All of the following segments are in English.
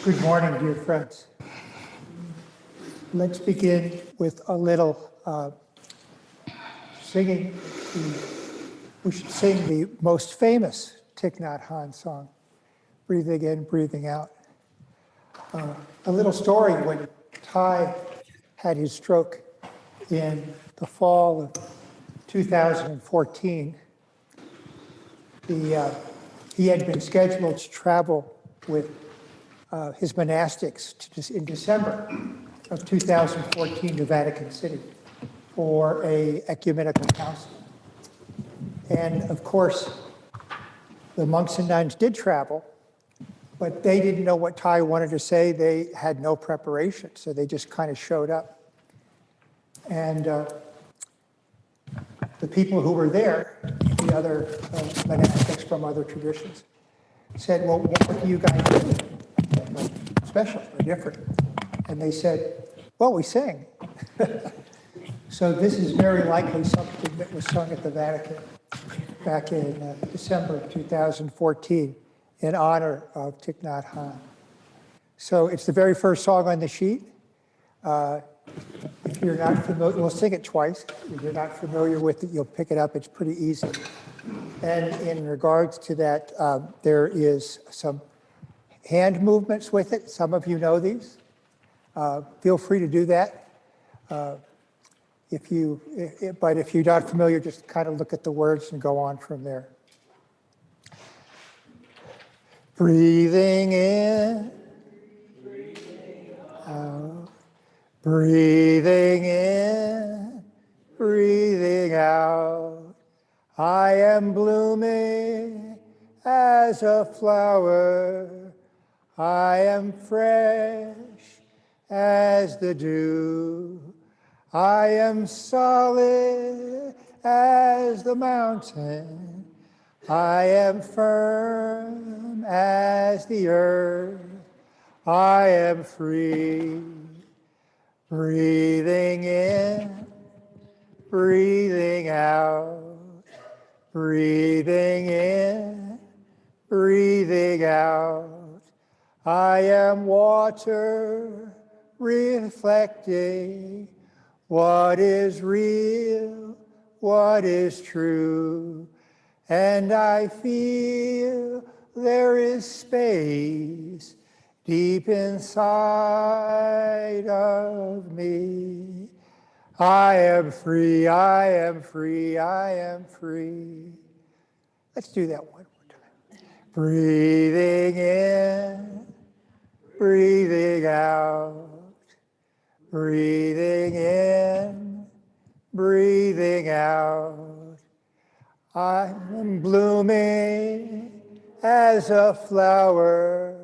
Good morning, dear friends. Let's begin with a little singing. We should sing the most famous Thich Nhat Hanh song, Breathing In, Breathing Out. A little story: when Thai had his stroke in the fall of 2014, he had been scheduled to travel with his monastics in December of 2014 to Vatican City for an ecumenical council. And of course, the monks and nuns did travel, but they didn't know what Thai wanted to say. They had no preparation, so they just kind of showed up. And the people who were there, the other monastics from other traditions, said, well, what do you guys do? Special or different? And they said, well, we sing. So this is very likely something that was sung at the Vatican back in December of 2014 in honor of Thich Nhat Hanh. So it's the very first song on the sheet. If you're not familiar, we'll sing it twice. If you're not familiar with it, you'll pick it up. It's pretty easy. And in regards to that, there is some hand movements with it. Some of you know these. Feel free to do that. But if you're not familiar, just kind of look at the words and go on from there. Breathing in, out. Breathing in, breathing out. I am blooming as a flower. I am fresh as the dew. I am solid as the mountain. I am firm as the earth. I am free. Breathing in, breathing out. Breathing in, breathing out. I am water reflecting what is real, what is true. And I feel there is space deep inside of me. I am free, I am free, I am free. Let's do that one more time. Breathing in, breathing out. Breathing in, breathing out. I'm blooming as a flower.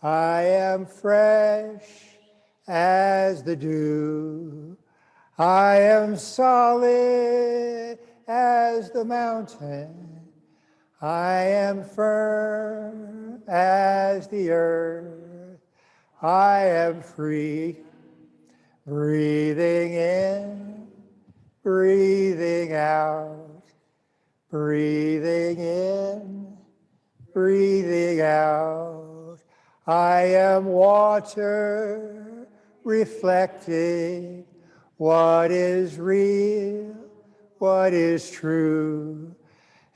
I am fresh as the dew. I am solid as the mountain. I am firm as the earth. I am free. Breathing in, breathing out. Breathing in, breathing out. I am water reflecting what is real, what is true.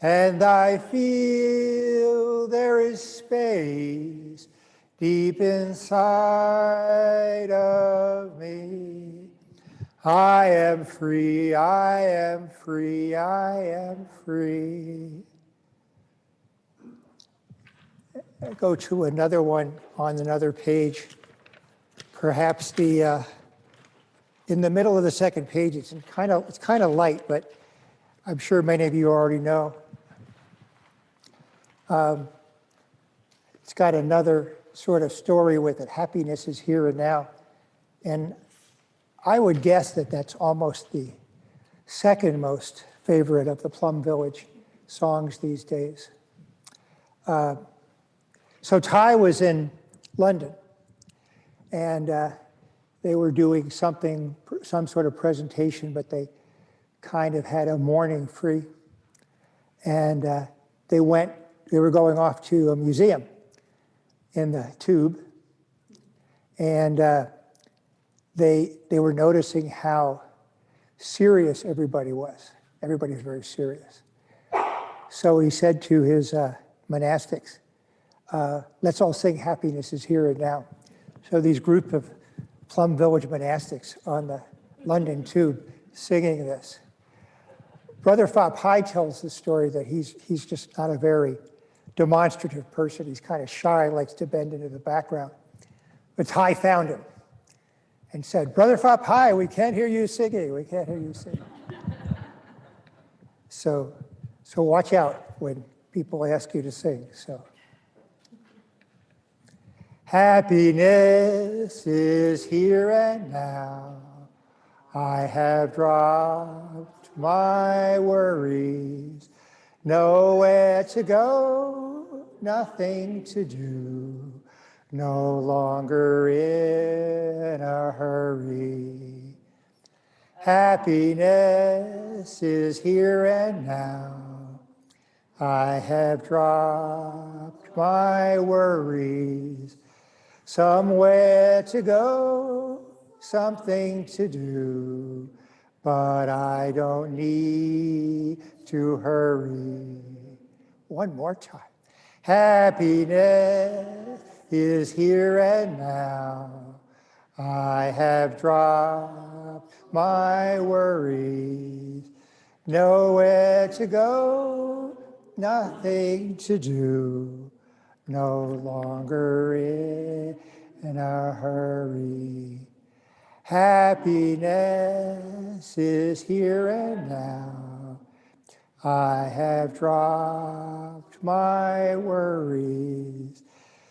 And I feel there is space deep inside of me. I am free, I am free, I am free. I'll go to another one on another page. Perhaps in the middle of the second page, it's kind of light, but I'm sure many of you already know. It's got another sort of story with it. Happiness is here and now. And I would guess that that's almost the second most favorite of the Plum Village songs these days. So Thai was in London, and they were doing some sort of presentation, but they kind of had a morning free. And they were going off to a museum in the tube, And they were noticing how serious everybody was. Everybody was very serious. So he said to his monastics, let's all sing Happiness is Here and Now. So these group of Plum Village monastics on the London Tube singing this. Brother Phop Hai tells the story that he's just not a very demonstrative person. He's kind of shy, likes to bend into the background. But Hai found him and said, Brother Phop Hai, we can't hear you singing. We can't hear you singing. So watch out when people ask you to sing. So, happiness is here and now. I have dropped my worries. Nowhere to go, nothing to do. No longer in a hurry. Happiness is here and now. I have dropped my worries. Somewhere to go, something to do, but I don't need to hurry. One more time. Happiness is here and now. I have dropped my worries. Nowhere to go, nothing to do. No longer in a hurry. Happiness is here and now. I have dropped my worries.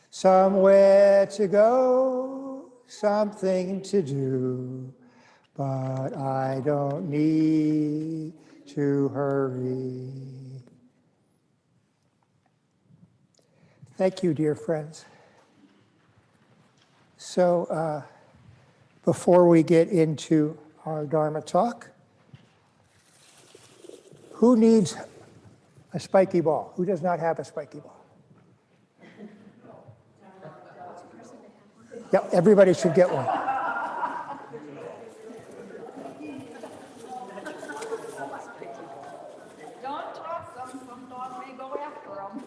Somewhere to go, something to do, but I don't need to hurry. Thank you, dear friends. So before we get into our Dharma talk, who needs a spiky ball? Who does not have a spiky ball? Yeah, everybody should get one. Don't toss them, some dog may go after them.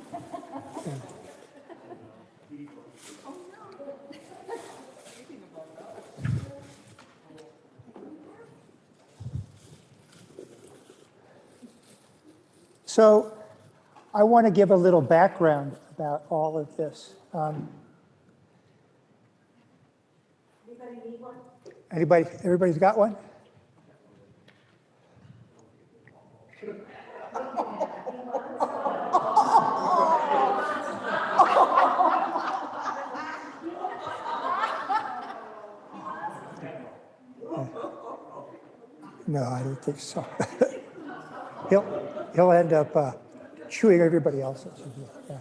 So I want to give a little background about all of this. Anybody need one? Everybody's got one? No, I don't think so. He'll end up chewing everybody else's. Yeah.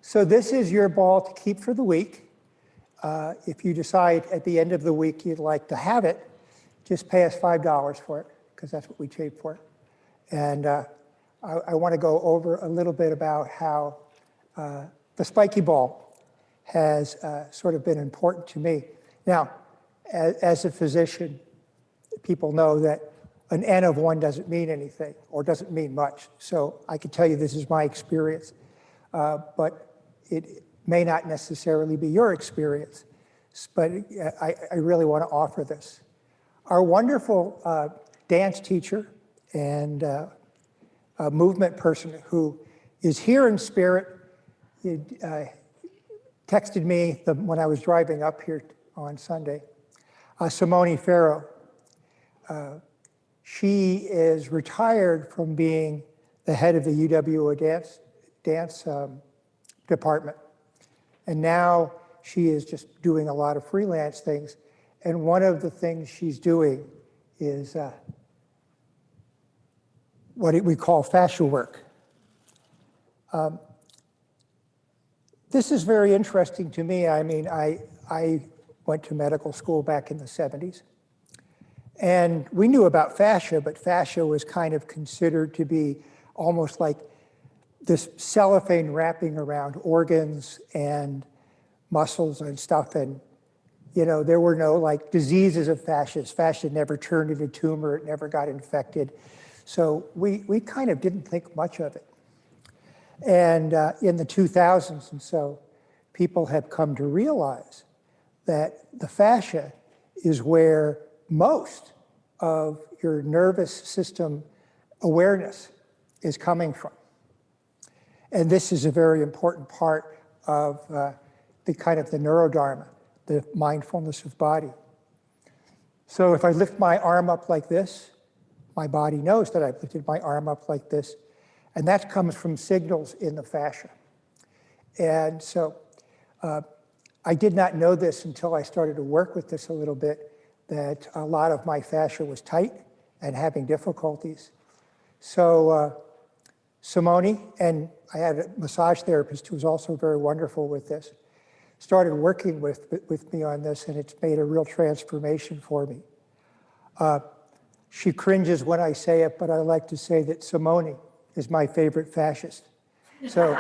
So this is your ball to keep for the week. If you decide at the end of the week you'd like to have it, just pay us $5 for it, because that's what we paid for it. And I want to go over a little bit about how the spiky ball has sort of been important to me. Now, as a physician, people know that an N of 1 doesn't mean anything or doesn't mean much. So I can tell you this is my experience, but it may not necessarily be your experience. But I really want to offer this. Our wonderful dance teacher and movement person who is here in spirit texted me when I was driving up here on Sunday, Simone Farrow. She is retired from being the head of the UWO dance department. And now she is just doing a lot of freelance things. And one of the things she's doing is what we call fascia work. This is very interesting to me. I mean, I went to medical school back in the 70s. And we knew about fascia, but fascia was kind of considered to be almost like this cellophane wrapping around organs and muscles and stuff. And, you know, there were no like diseases of fascia. Fascia never turned into tumor, it never got infected. So we kind of didn't think much of it. And in the 2000s and so, people have come to realize that the fascia is where most of your nervous system awareness is coming from. And this is a very important part of the kind of the neurodharma, the mindfulness of body. So if I lift my arm up like this, my body knows that I've lifted my arm up like this, and that comes from signals in the fascia. And so I did not know this until I started to work with this a little bit, that a lot of my fascia was tight and having difficulties. So Simone, and I had a massage therapist who was also very wonderful with this, started working with me on this, and it's made a real transformation for me. She cringes when I say it, but I like to say that Simone is my favorite fascist. So,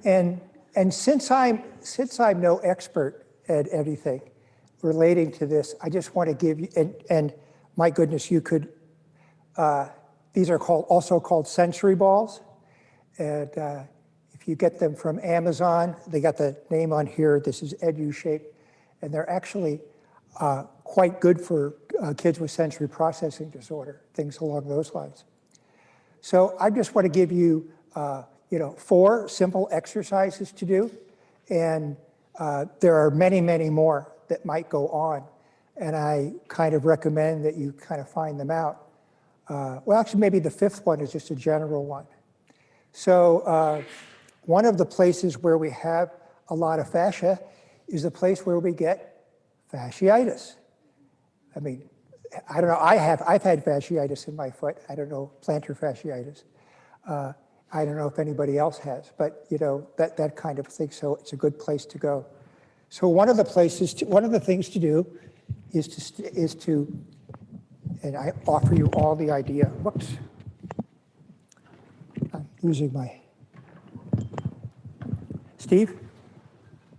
and since I'm no expert at anything relating to this, I just want to give you, and my goodness, you could, these are also called sensory balls. And if you get them from Amazon, they got the name on here, this is EduShape, and they're actually quite good for kids with sensory processing disorder, things along those lines. So I just want to give you, 4 simple exercises to do, and there are many, many more that might go on, and I kind of recommend that you kind of find them out. Well, actually, maybe the 5th one is just a general one. So one of the places where we have a lot of fascia is the place where we get fasciitis. I mean, I don't know, I've had fasciitis in my foot. I don't know, plantar fasciitis. I don't know if anybody else has, but you know, that kind of thing, so it's a good place to go. So one of the things to do is to, and I offer you all the idea, whoops, I'm losing my, Steve,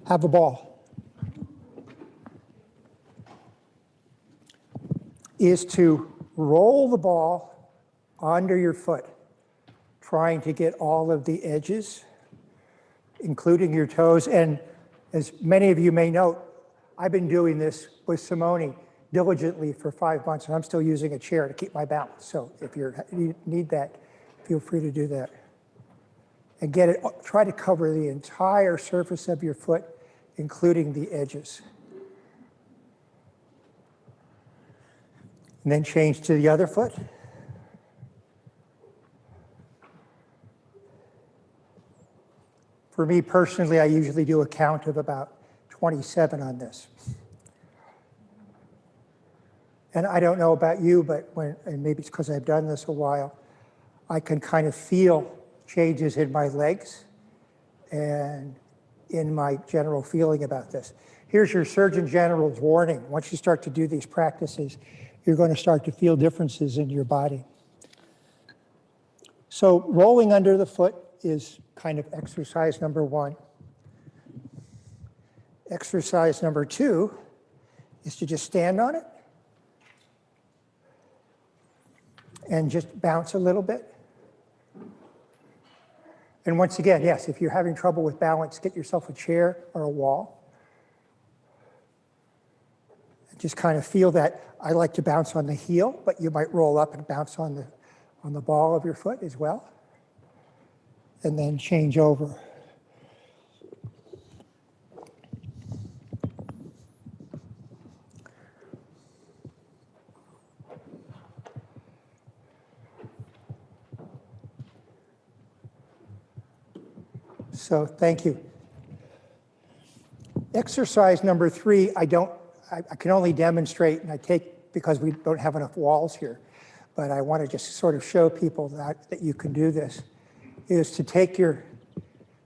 have a ball, is to roll the ball under your foot, trying to get all of the edges, including your toes. And as many of you may know, I've been doing this with Simone diligently for 5 months, and I'm still using a chair to keep my balance. So if you need that, feel free to do that. And get it, try to cover the entire surface of your foot, including the edges. And then change to the other foot. For me personally, I usually do a count of about 27 on this. And I don't know about you, but and maybe it's because I've done this a while, I can kind of feel changes in my legs and in my general feeling about this. Here's your Surgeon General's warning. Once you start to do these practices, you're going to start to feel differences in your body. So rolling under the foot is kind of exercise number 1. Exercise number 2 is to just stand on it and just bounce a little bit. And once again, yes, if you're having trouble with balance, get yourself a chair or a wall. Just kind of feel that. I like to bounce on the heel, but you might roll up and bounce on the ball of your foot as well. And then change over. So thank you. Exercise number 3, I can only demonstrate, and I take, because we don't have enough walls here, but I want to just sort of show people that you can do this, is to take your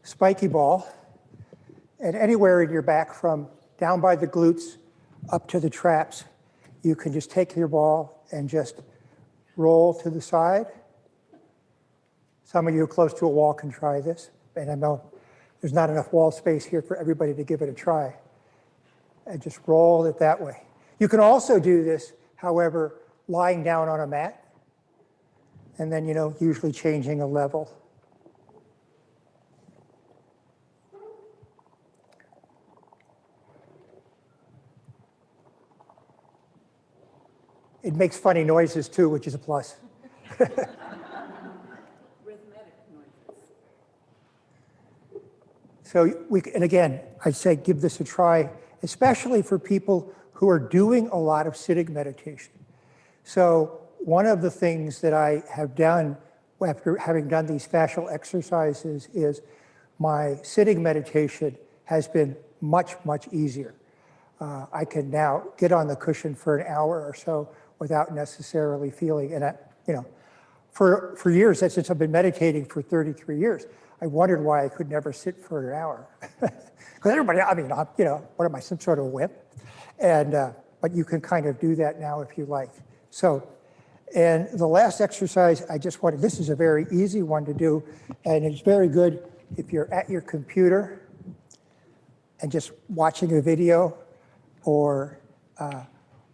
spiky ball and anywhere in your back from down by the glutes up to the traps, you can just take your ball and just roll to the side. Some of you close to a wall can try this, and I know there's not enough wall space here for everybody to give it a try. And just roll it that way. You can also do this, however, lying down on a mat, and then, usually changing a level. It makes funny noises too, which is a plus. Rhythmic noises. So and again, I say give this a try, especially for people who are doing a lot of sitting meditation. So one of the things that I have done after having done these fascial exercises is my sitting meditation has been much, much easier. I can now get on the cushion for an hour or so without necessarily feeling, and for years, since I've been meditating for 33 years, I wondered why I could never sit for an hour. Because everybody, what am I, some sort of wimp? But you can kind of do that now if you like. So, and the last exercise I just wanted, this is a very easy one to do, and it's very good if you're at your computer and just watching a video or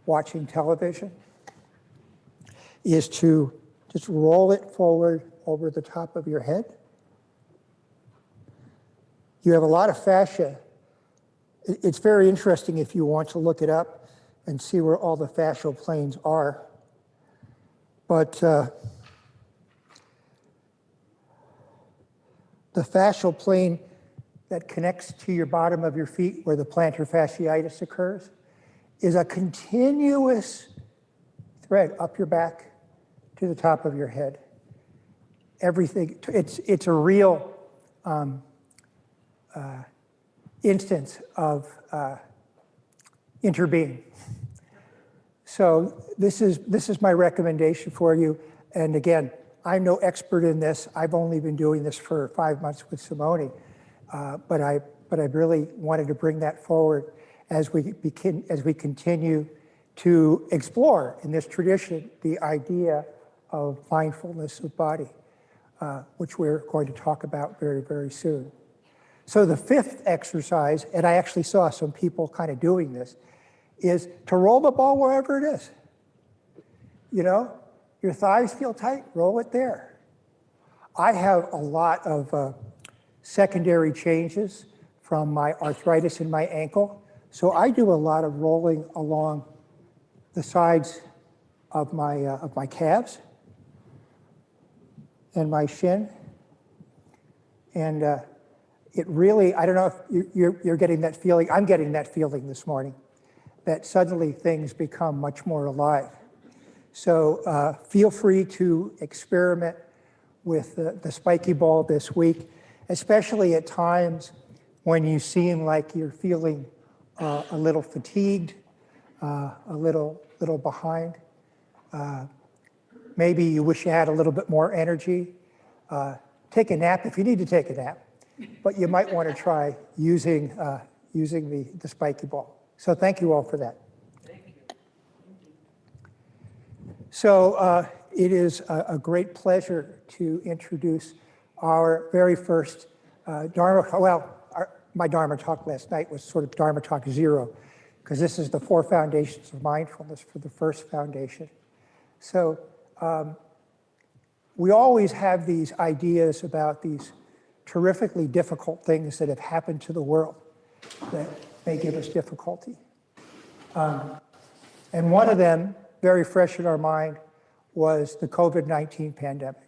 watching television, is to just roll it forward over the top of your head. You have a lot of fascia. It's very interesting if you want to look it up and see where all the fascial planes are. But the fascial plane that connects to your bottom of your feet where the plantar fasciitis occurs is a continuous thread up your back to the top of your head. Everything, it's a real instance of interbeing. So this is my recommendation for you. And again, I'm no expert in this. I've only been doing this for 5 months with Simone, but I really wanted to bring that forward as we continue to explore in this tradition the idea of mindfulness of body, which we're going to talk about very, very soon. So the fifth exercise, and I actually saw some people kind of doing this, is to roll the ball wherever it is. Your thighs feel tight, roll it there. I have a lot of secondary changes from my arthritis in my ankle, so I do a lot of rolling along the sides of my calves and my shin. And it really, I don't know if you're getting that feeling, I'm getting that feeling this morning, that suddenly things become much more alive. So feel free to experiment with the spiky ball this week, especially at times when you seem like you're feeling a little fatigued, a little behind. Maybe you wish you had a little bit more energy. Take a nap if you need to take a nap, but you might want to try using the spiky ball. So thank you all for that. Thank you. So it is a great pleasure to introduce our very first Dharma. Well, my Dharma talk last night was sort of Dharma talk 0, because this is the Four Foundations of Mindfulness for the first foundation. So we always have these ideas about these terrifically difficult things that have happened to the world that may give us difficulty. And one of them, very fresh in our mind, was the COVID-19 pandemic.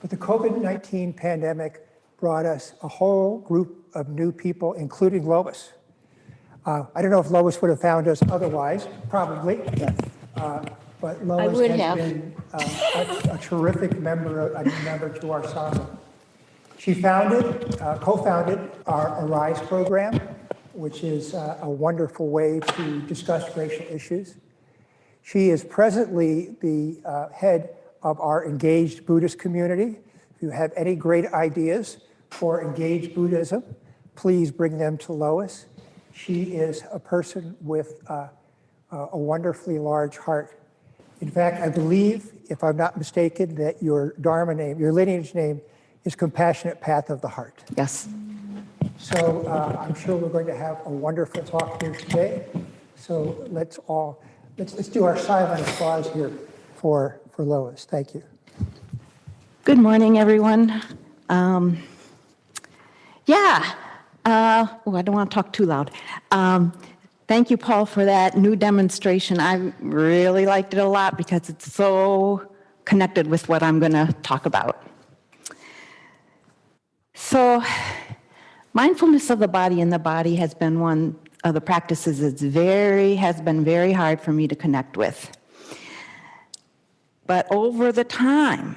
But the COVID-19 pandemic brought us a whole group of new people, including Lois. I don't know if Lois would have found us otherwise, probably. But Lois has been a terrific member to our Sangha. She co-founded our ARISE program, which is a wonderful way to discuss racial issues. She is presently the head of our Engaged Buddhist community. If you have any great ideas for Engaged Buddhism, please bring them to Lois. She is a person with a wonderfully large heart. In fact, I believe, if I'm not mistaken, that your Dharma name, your lineage name, is Compassionate Path of the Heart. Yes. So I'm sure we're going to have a wonderful talk here today. So let's do our silent applause here for Lois. Thank you. Good morning, everyone. I don't want to talk too loud. Thank you, Paul, for that new demonstration. I really liked it a lot because it's so connected with what I'm going to talk about. So, mindfulness of the body in the body has been one of the practices that's has been very hard for me to connect with. But over the time,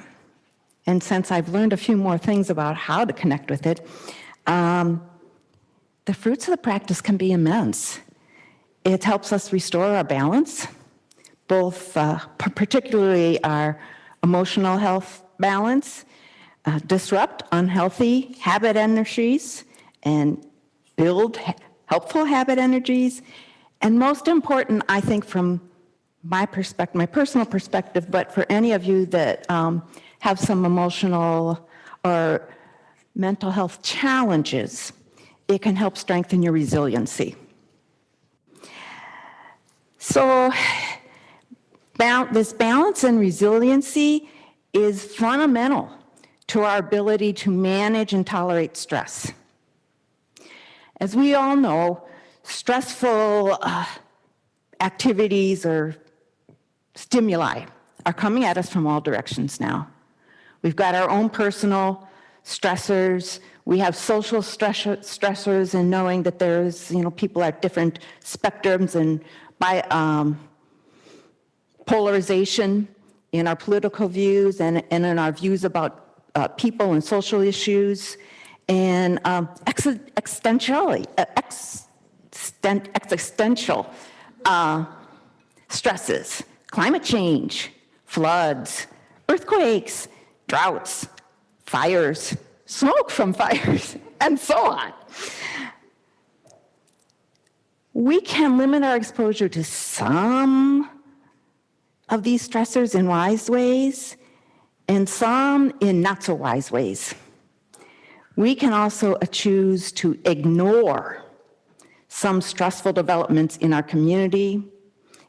and since I've learned a few more things about how to connect with it, the fruits of the practice can be immense. It helps us restore our balance, both particularly our emotional health balance, disrupt unhealthy habit energies, and build helpful habit energies. And most important, I think, from my perspective, my personal perspective, but for any of you that have some emotional or mental health challenges, it can help strengthen your resiliency. So this balance and resiliency is fundamental to our ability to manage and tolerate stress. As we all know, stressful activities or stimuli are coming at us from all directions now. We've got our own personal stressors. We have social stressors, and knowing that there's, people at different spectrums and by polarization in our political views and in our views about people and social issues, and existential stresses, climate change, floods, earthquakes, droughts, fires, smoke from fires, and so on. We can limit our exposure to some of these stressors in wise ways and some in not so wise ways. We can also choose to ignore some stressful developments in our community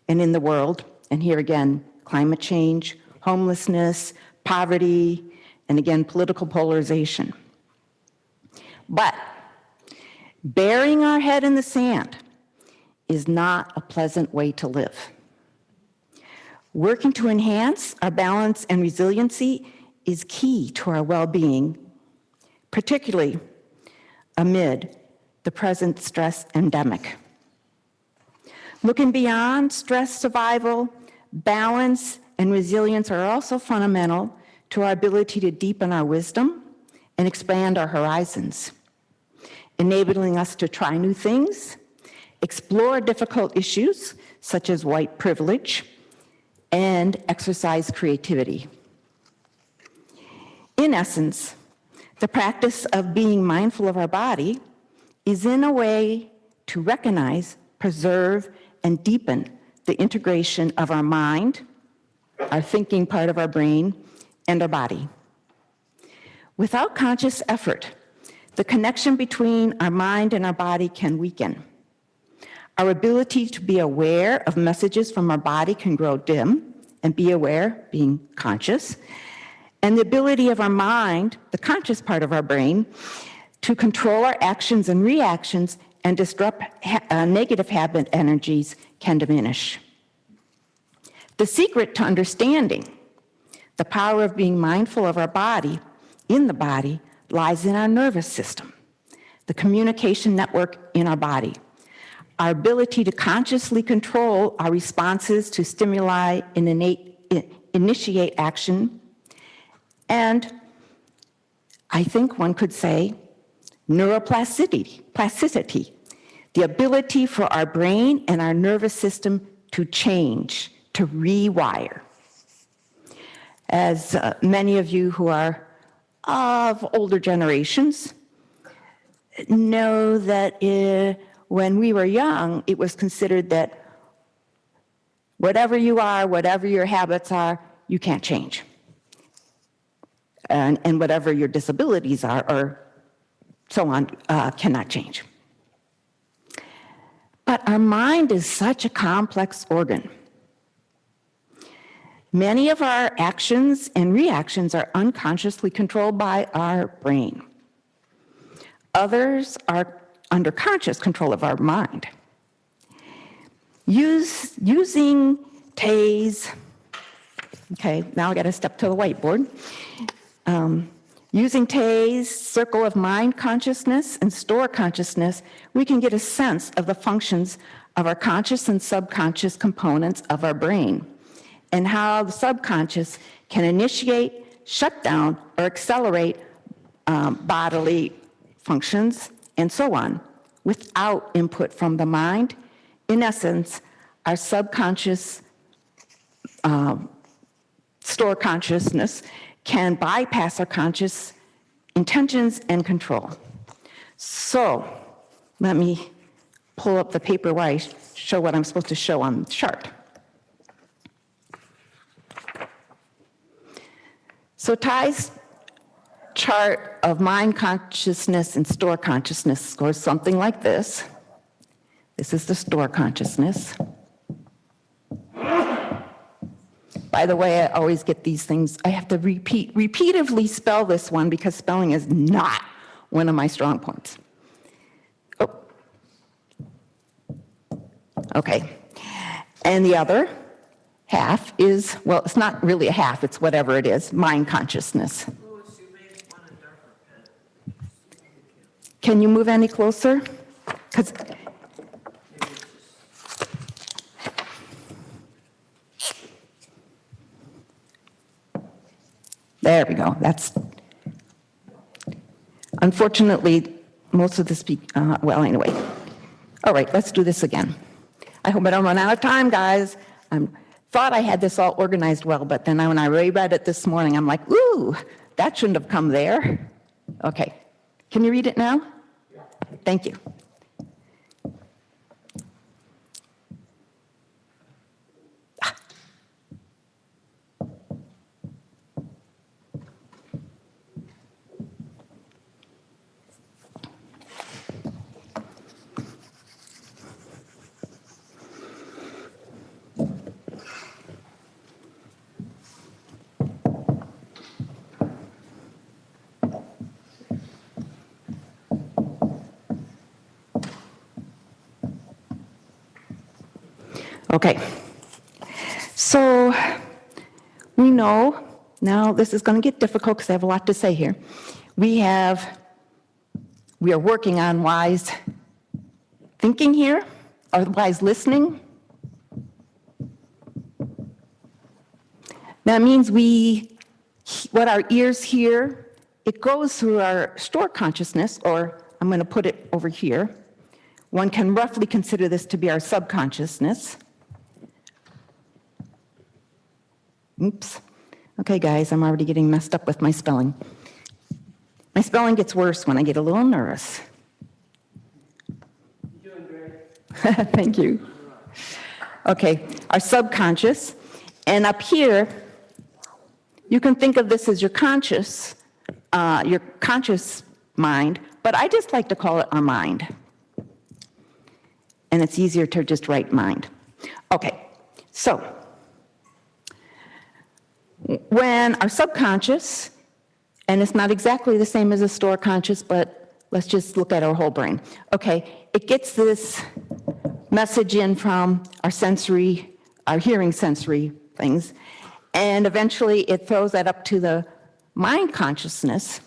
and in the world. And here again, climate change, homelessness, poverty, and again, political polarization. But burying our head in the sand is not a pleasant way to live. Working to enhance our balance and resiliency is key to our well-being, particularly amid the present stress endemic. Looking beyond stress survival, balance and resilience are also fundamental to our ability to deepen our wisdom and expand our horizons, enabling us to try new things, explore difficult issues such as white privilege, and exercise creativity. In essence, the practice of being mindful of our body is in a way to recognize, preserve, and deepen the integration of our mind, our thinking part of our brain, and our body. Without conscious effort, the connection between our mind and our body can weaken. Our ability to be aware of messages from our body can grow dim, and be aware, being conscious, and the ability of our mind, the conscious part of our brain, to control our actions and reactions and disrupt negative habit energies can diminish. The secret to understanding the power of being mindful of our body, in the body, lies in our nervous system, the communication network in our body. Our ability to consciously control our responses to stimuli and initiate action, and I think one could say neuroplasticity, the ability for our brain and our nervous system to change, to rewire. As many of you who are of older generations know that when we were young, it was considered that Whatever you are, whatever your habits are, you can't change. And whatever your disabilities are, or so on, cannot change. But our mind is such a complex organ. Many of our actions and reactions are unconsciously controlled by our brain. Others are under conscious control of our mind. Using TAZE, okay, now I got to step to the whiteboard. Using TAZE, circle of mind consciousness, and store consciousness, we can get a sense of the functions of our conscious and subconscious components of our brain, and how the subconscious can initiate, shut down, or accelerate bodily functions, and so on, without input from the mind. In essence, our subconscious store consciousness can bypass our conscious intentions and control. So let me pull up the paper where I show what I'm supposed to show on the chart. So Ty's chart of mind consciousness and store consciousness goes something like this. This is the store consciousness. By the way, I always get these things. I have to repeatedly spell this one because spelling is not one of my strong points. Oh. Okay. And the other half is, well, it's not really a half, it's whatever it is, mind consciousness. Can you move any closer? Because there we go. That's unfortunately most of the well, anyway. All right, let's do this again. I hope I don't run out of time, guys. I thought I had this all organized well, but then when I reread it this morning, I'm like, ooh, that shouldn't have come there. Okay, can you read it now? Yeah. Thank you. Okay, so we know, now this is going to get difficult because I have a lot to say here. We are working on wise thinking here, or wise listening. That means what our ears hear, it goes through our store consciousness, or I'm going to put it over here. One can roughly consider this to be our subconsciousness. Oops. Okay, guys, I'm already getting messed up with my spelling. My spelling gets worse when I get a little nervous. You're doing great. Thank you. Okay, our subconscious. And up here, you can think of this as your conscious mind, but I just like to call it our mind. And it's easier to just write mind. Okay, so when our subconscious, and it's not exactly the same as a store conscious, but let's just look at our whole brain. Okay, it gets this message in from our hearing sensory things, and eventually it throws that up to the mind consciousness.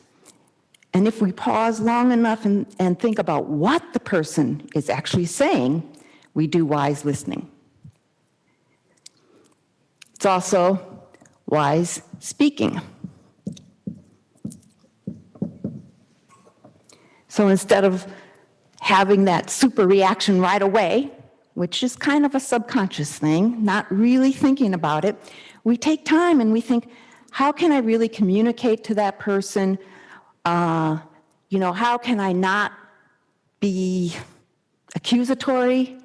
And if we pause long enough and think about what the person is actually saying, we do wise listening. It's also wise speaking. So instead of having that super reaction right away, which is kind of a subconscious thing, not really thinking about it, we take time and we think, how can I really communicate to that person? How can I not be accusatory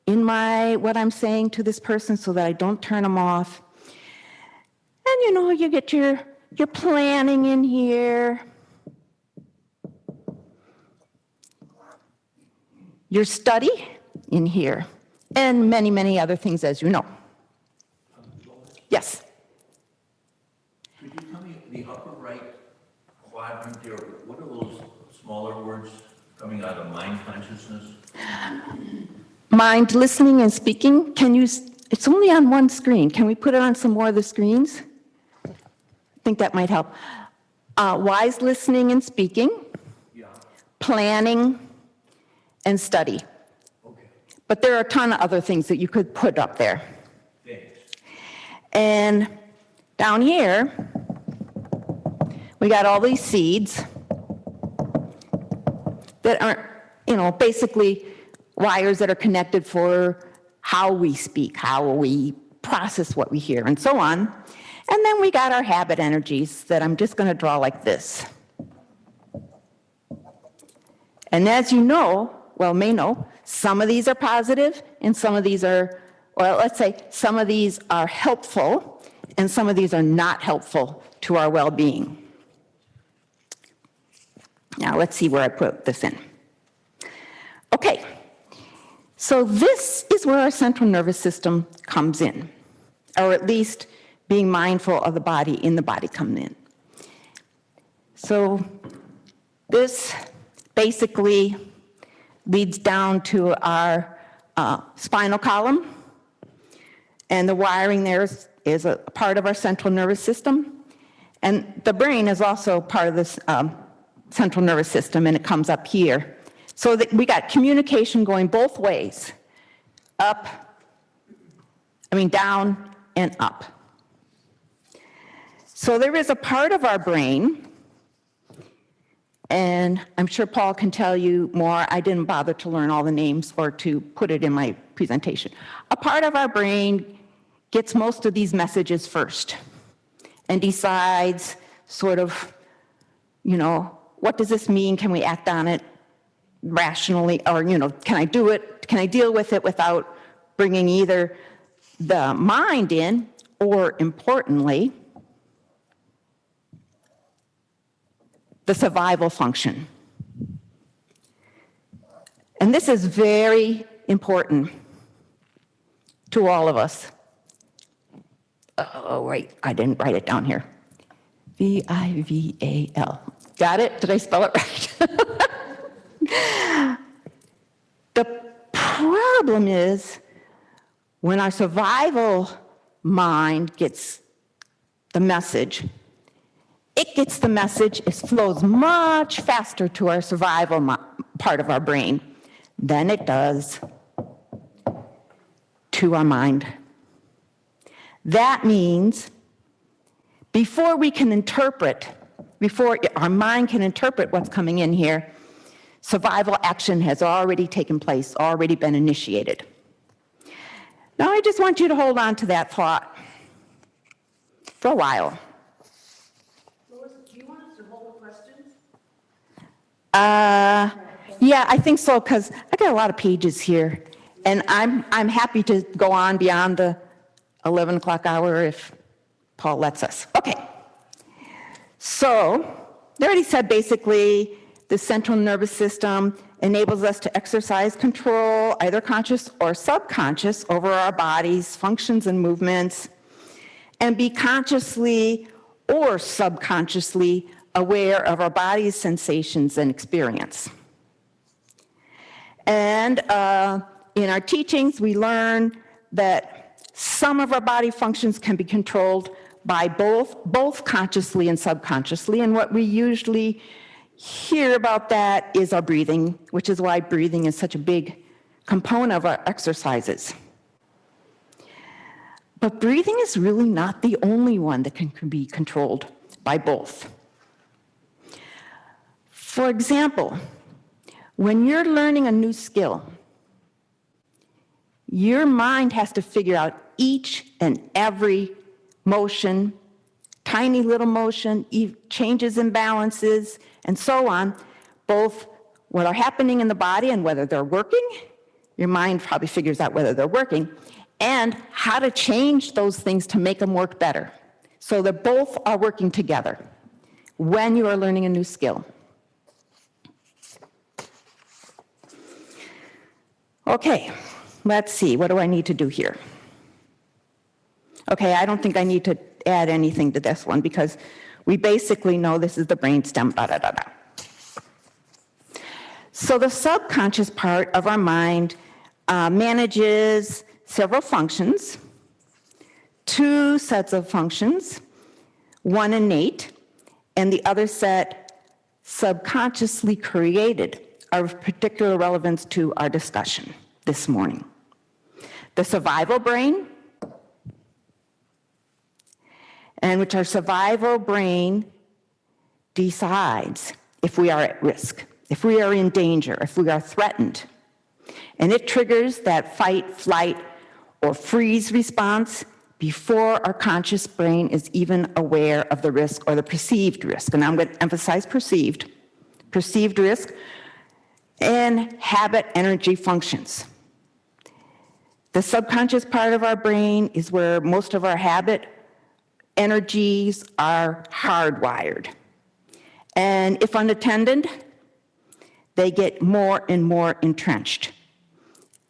in what I'm saying to this person so that I don't turn them off. And you get your planning in here, your study in here, and many, many other things, as you know. Yes? Could you tell me the upper right quadrant there, what are those smaller words coming out of mind consciousness? Mind listening and speaking. It's only on one screen. Can we put it on some more of the screens? I think that might help. Wise listening and speaking, Yeah. planning, and study. Okay. But there are a ton of other things that you could put up there. Thanks. And down here, we got all these seeds that aren't, basically wires that are connected for how we speak, how we process what we hear, and so on. And then we got our habit energies that I'm just going to draw like this. And as you may know, some of these are positive and some of these are, well, let's say some of these are helpful and some of these are not helpful to our well-being. Now let's see where I put this in. Okay, so this is where our central nervous system comes in, or at least being mindful of the body in the body comes in. So this basically leads down to our spinal column, and the wiring there is a part of our central nervous system, and the brain is also part of this central nervous system, and it comes up here. So that we got communication going both ways, down and up. So there is a part of our brain, and I'm sure Paul can tell you more. I didn't bother to learn all the names or to put it in my presentation. A part of our brain gets most of these messages first and decides sort of, what does this mean? Can we act on it rationally? Or, can I do it? Can I deal with it without bringing either the mind in or, importantly, the survival function? And this is very important to all of us. Oh, wait, I didn't write it down here. V-I-V-A-L. Got it? Did I spell it right? The problem is when our survival mind gets the message, it flows much faster to our survival part of our brain than it does to our mind. That means before our mind can interpret what's coming in here, survival action has already taken place, already been initiated. Now I just want you to hold on to that thought for a while. Lois, do you want us to hold the questions? Yeah, I think so, because I got a lot of pages here, and I'm happy to go on beyond the 11 o'clock hour if Paul lets us. Okay. So, they already said basically the central nervous system enables us to exercise control, either conscious or subconscious, over our bodies, functions, and movements, and be consciously or subconsciously aware of our body's sensations and experience. And in our teachings, we learn that some of our body functions can be controlled by both consciously and subconsciously, and what we usually hear about that is our breathing, which is why breathing is such a big component of our exercises. But breathing is really not the only one that can be controlled by both. For example, when you're learning a new skill, your mind has to figure out each and every motion, tiny little motion, changes and balances, and so on, both what are happening in the body and whether they're working, your mind probably figures out whether they're working, and how to change those things to make them work better. So that both are working together when you are learning a new skill. Okay, let's see, what do I need to do here? Okay, I don't think I need to add anything to this one because we basically know this is the brainstem, da-da-da-da. So the subconscious part of our mind manages several functions, two sets of functions, one innate, and the other set subconsciously created, of particular relevance to our discussion this morning. The survival brain, and which our survival brain decides if we are at risk, if we are in danger, if we are threatened. And it triggers that fight, flight, or freeze response before our conscious brain is even aware of the risk or the perceived risk. And I'm going to emphasize perceived risk and habit energy functions. The subconscious part of our brain is where most of our habit energies are hardwired. And if unattended, they get more and more entrenched.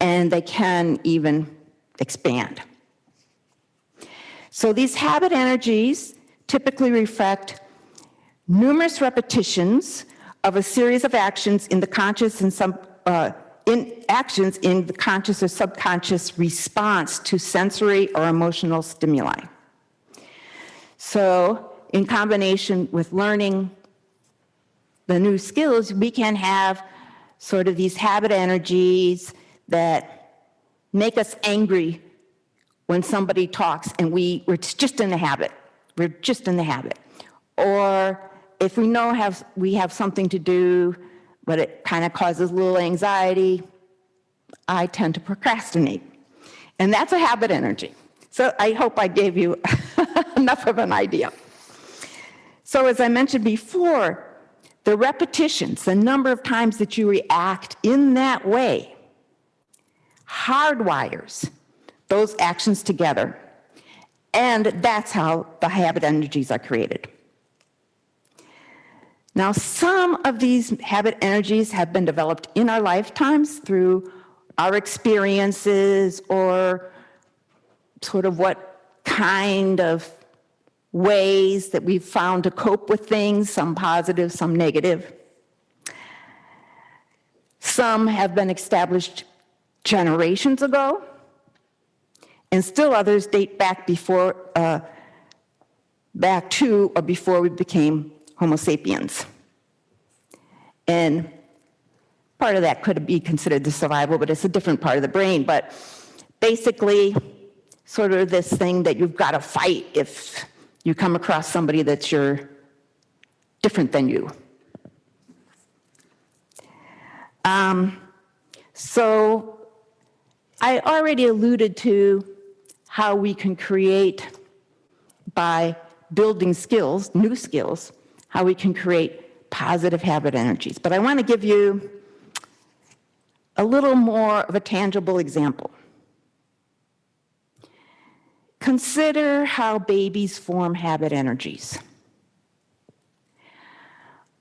And they can even expand. So these habit energies typically reflect numerous repetitions of a series of actions in the conscious and actions in the conscious or subconscious response to sensory or emotional stimuli. So in combination with learning the new skills, we can have sort of these habit energies that make us angry when somebody talks and we're just in the habit. We're just in the habit. Or if we know we have something to do, but it kind of causes a little anxiety, I tend to procrastinate. And that's a habit energy. So I hope I gave you enough of an idea. So as I mentioned before, the repetitions, the number of times that you react in that way, hardwires those actions together. And that's how the habit energies are created. Now, some of these habit energies have been developed in our lifetimes through our experiences or sort of what kind of ways that we've found to cope with things, some positive, some negative. Some have been established generations ago, and still others date back back to or before we became Homo sapiens. And part of that could be considered the survival, but it's a different part of the brain. But basically, sort of this thing that you've got to fight if you come across somebody that's different than you. So I already alluded to how we can create, by building skills, new skills, how we can create positive habit energies. But I want to give you a little more of a tangible example. Consider how babies form habit energies.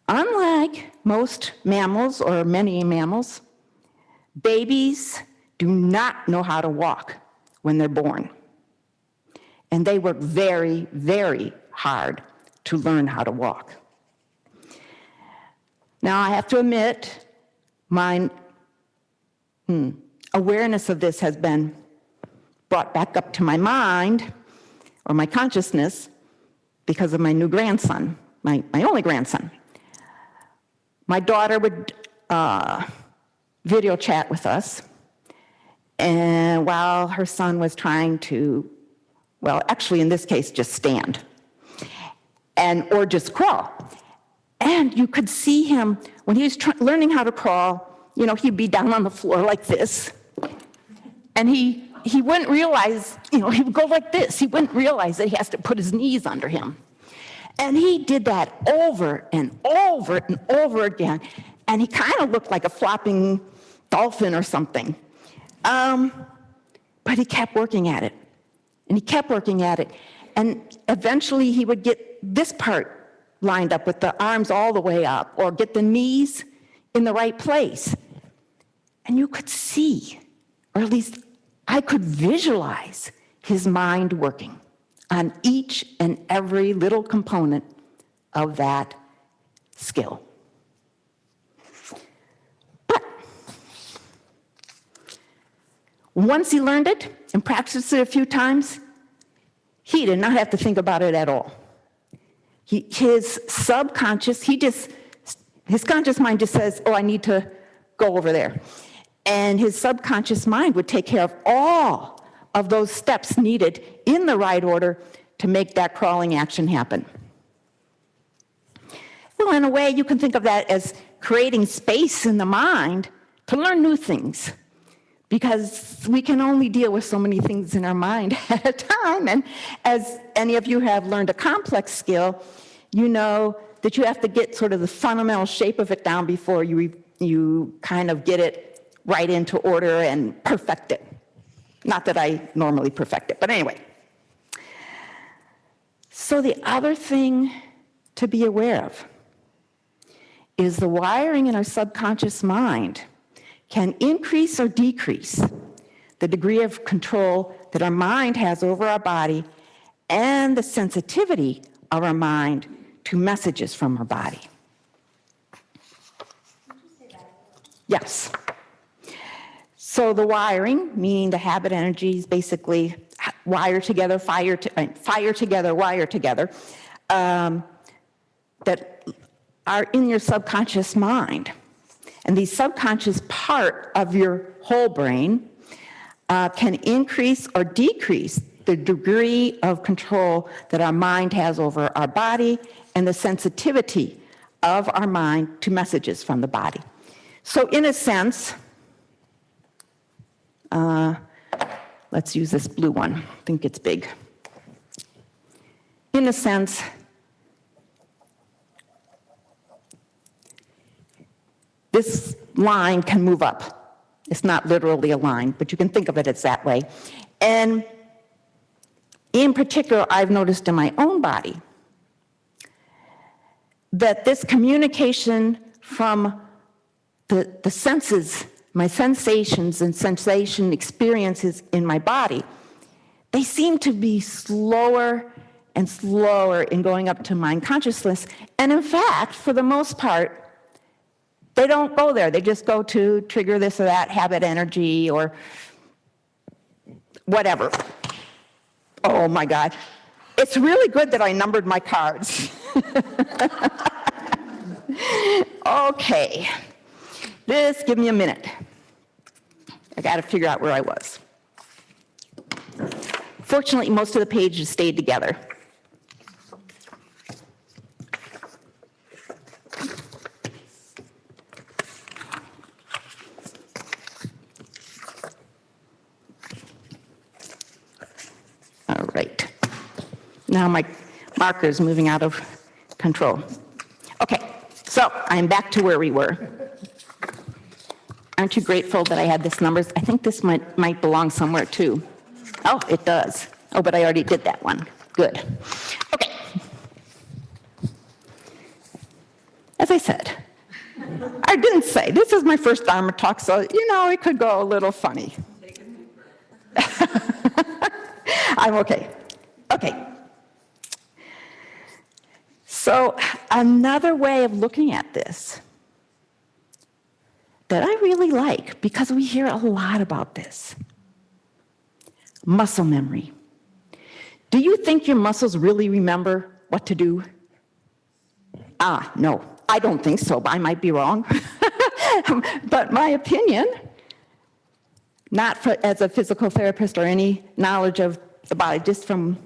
Unlike most mammals, or many mammals, babies do not know how to walk when they're born. And they work very, very hard to learn how to walk. Now, I have to admit, my awareness of this has been brought back up to my mind, or my consciousness, because of my new grandson, my only grandson. My daughter would video chat with us, and while her son was trying to, well, actually in this case, just stand, or just crawl. And you could see him, when he was learning how to crawl, he'd be down on the floor like this, and he wouldn't realize, he would go like this. He wouldn't realize that he has to put his knees under him. And he did that over and over and over again. And he kind of looked like a flopping dolphin or something. But he kept working at it, and he kept working at it, and eventually he would get this part lined up with the arms all the way up, or get the knees in the right place. And you could see, or at least I could visualize his mind working on each and every little component of that skill. But once he learned it and practiced it a few times, he did not have to think about it at all. His subconscious, his conscious mind just says, oh, I need to go over there. And his subconscious mind would take care of all of those steps needed in the right order to make that crawling action happen. Well, in a way, you can think of that as creating space in the mind to learn new things, because we can only deal with so many things in our mind at a time. And as any of you have learned a complex skill, you know that you have to get sort of the fundamental shape of it down before you kind of get it right into order and perfect it. Not that I normally perfect it, but anyway. So the other thing to be aware of is the wiring in our subconscious mind can increase or decrease the degree of control that our mind has over our body and the sensitivity of our mind to messages from our body. Yes. So the wiring, meaning the habit energies, basically wire together, fire together, wire together, that are in your subconscious mind. And the subconscious part of your whole brain can increase or decrease the degree of control that our mind has over our body and the sensitivity of our mind to messages from the body. So in a sense, let's use this blue one. I think it's big. In a sense, this line can move up. It's not literally a line, but you can think of it as that way. And in particular, I've noticed in my own body that this communication from the senses, my sensations and sensation experiences in my body, they seem to be slower and slower in going up to mind consciousness. And in fact, for the most part, they don't go there. They just go to trigger this or that habit energy or whatever. Oh my God. It's really good that I numbered my cards. Okay. Just give me a minute. I got to figure out where I was. Fortunately, most of the pages stayed together. All right. Now my marker is moving out of control. Okay, so I'm back to where we were. Aren't you grateful that I had this numbers? I think this might belong somewhere too. Oh, it does. Oh, but I already did that one. Good. Okay. As I said, I didn't say, this is my first Dharma talk, so, it could go a little funny. I'm okay. Okay. So another way of looking at this that I really like, because we hear a lot about this, muscle memory. Do you think your muscles really remember what to do? No, I don't think so, but I might be wrong. But my opinion, not as a physical therapist or any knowledge of the body, just from,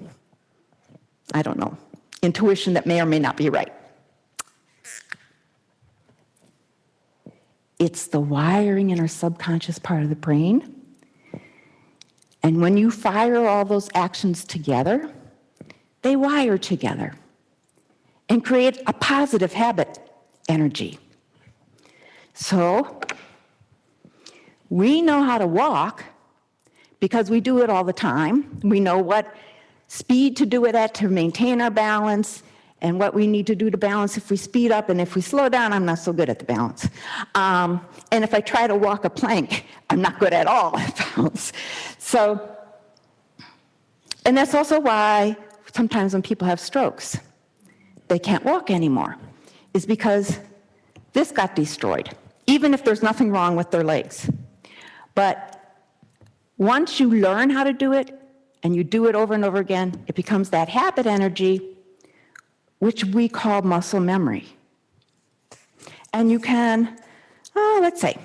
I don't know, intuition that may or may not be right. It's the wiring in our subconscious part of the brain. And when you fire all those actions together, they wire together and create a positive habit energy. So we know how to walk because we do it all the time. We know what speed to do it at to maintain our balance, and what we need to do to balance if we speed up, and if we slow down, I'm not so good at the balance. And if I try to walk a plank, I'm not good at all at balance. So, and that's also why sometimes when people have strokes, they can't walk anymore, is because this got destroyed, even if there's nothing wrong with their legs. But once you learn how to do it, and you do it over and over again, it becomes that habit energy, which we call muscle memory. And you can, let's say,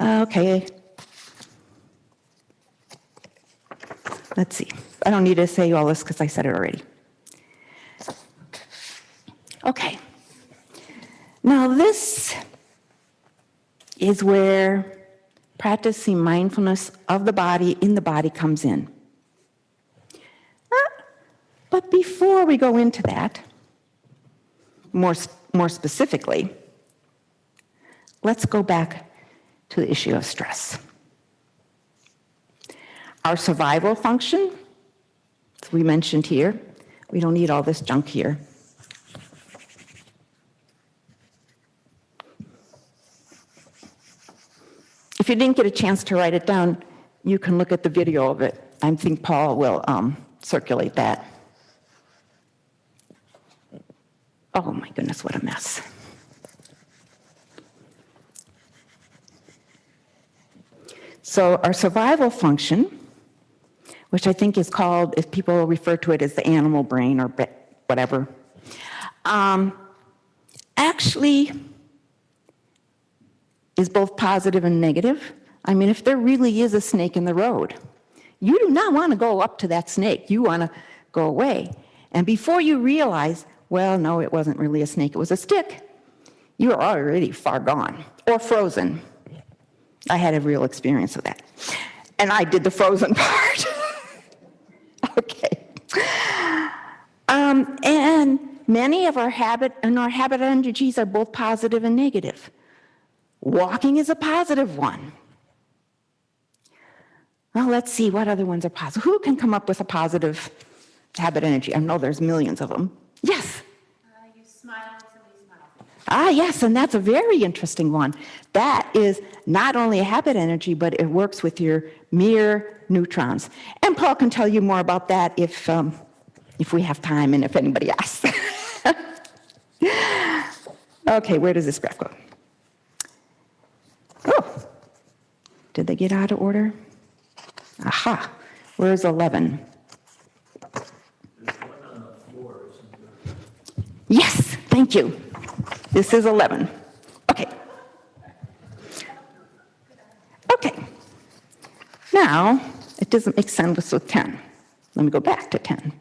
okay, let's see. I don't need to say all this because I said it already. Okay. Now this is where practicing mindfulness of the body, in the body, comes in. But before we go into that, more specifically, let's go back to the issue of stress. Our survival function, as we mentioned here, we don't need all this junk here. If you didn't get a chance to write it down, you can look at the video of it. I think Paul will circulate that. Oh my goodness, what a mess. So our survival function, which I think is called, if people refer to it as the animal brain or whatever, actually is both positive and negative. I mean, if there really is a snake in the road, you do not want to go up to that snake. You want to go away. And before you realize, well, no, it wasn't really a snake, it was a stick, you're already far gone or frozen. I had a real experience of that. And I did the frozen part. Okay. And many of our habit energies are both positive and negative. Walking is a positive one. Well, let's see, what other ones are positive? Who can come up with a positive habit energy? I know there's millions of them. Yes? You smile until you smile. Yes, and that's a very interesting one. That is not only a habit energy, but it works with your mirror neutrons. And Paul can tell you more about that if we have time and if anybody asks. Okay, where does this graph go? Oh, did they get out of order? Aha, where's 11? There's one on the floor, isn't there? Yes, thank you. This is 11. Okay. Okay. Now, it doesn't make sense with 10. Let me go back to 10.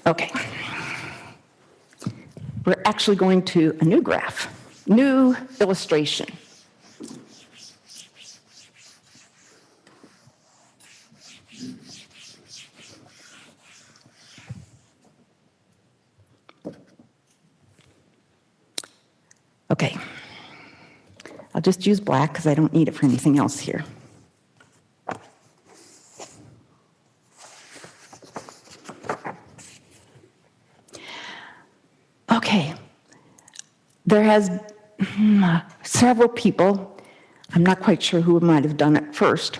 Okay. We're actually going to a new graph, new illustration. Okay. I'll just use black because I don't need it for anything else here. Okay. There has several people, I'm not quite sure who might have done it first,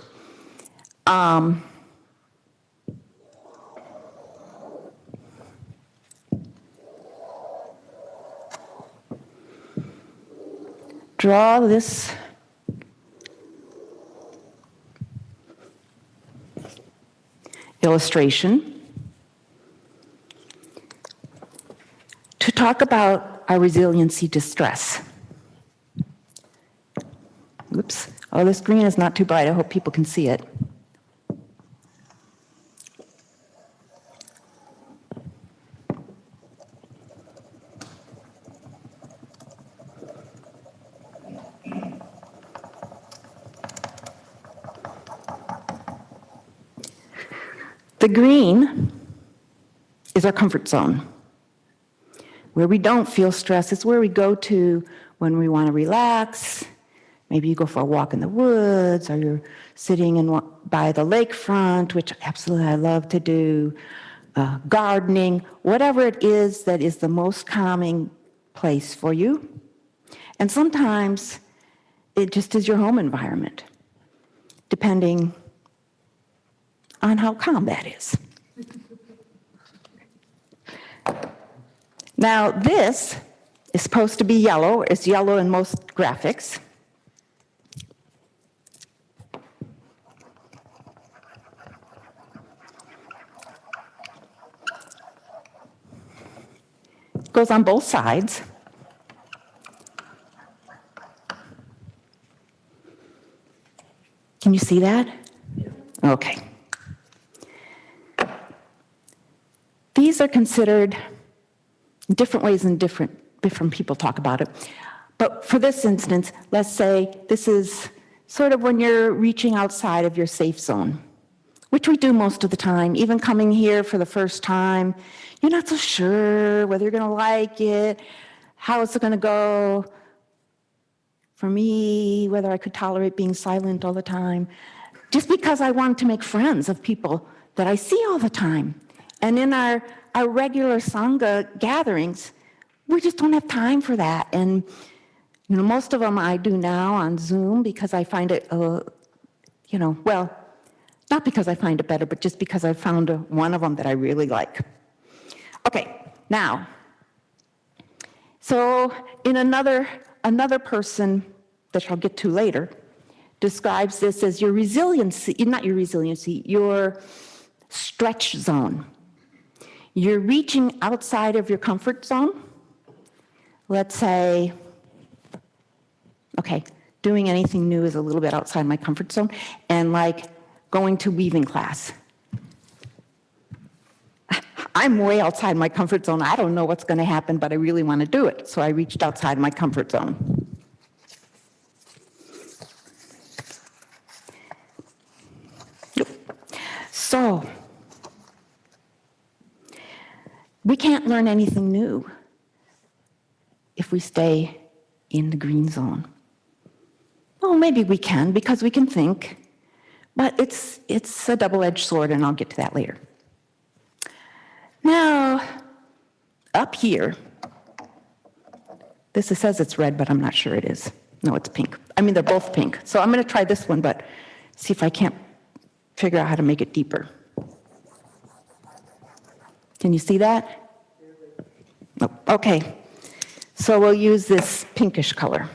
draw this illustration to talk about our resiliency to stress. Oops. Oh, this green is not too bright. I hope people can see it. The green is our comfort zone. Where we don't feel stress is where we go to when we want to relax. Maybe you go for a walk in the woods, or you're sitting by the lakefront, which absolutely I love to do, gardening, whatever it is that is the most calming place for you. And sometimes it just is your home environment, depending on how calm that is. Now, this is supposed to be yellow. It's yellow in most graphics. It goes on both sides. Can you see that? Okay. These are considered different ways and different people talk about it. But for this instance, let's say this is sort of when you're reaching outside of your safe zone, which we do most of the time. Even coming here for the first time, you're not so sure whether you're going to like it, how it's going to go. For me, whether I could tolerate being silent all the time, just because I wanted to make friends of people that I see all the time. And in our regular Sangha gatherings, we just don't have time for that. And most of them I do now on Zoom because I find it, well, not because I find it better, but just because I found one of them that I really like. Okay, now, so in another person that I'll get to later describes this as your resiliency, not your resiliency, your stretch zone. You're reaching outside of your comfort zone. Let's say, okay, doing anything new is a little bit outside my comfort zone, and like going to weaving class. I'm way outside my comfort zone. I don't know what's going to happen, but I really want to do it. So I reached outside my comfort zone. So, we can't learn anything new if we stay in the green zone. Well, maybe we can, because we can think, but it's a double-edged sword, and I'll get to that later. Now, up here, this says it's red, but I'm not sure it is. No, it's pink. I mean, they're both pink. So I'm going to try this one, but see if I can't figure out how to make it deeper. Can you see that? Oh, okay. So we'll use this pinkish color.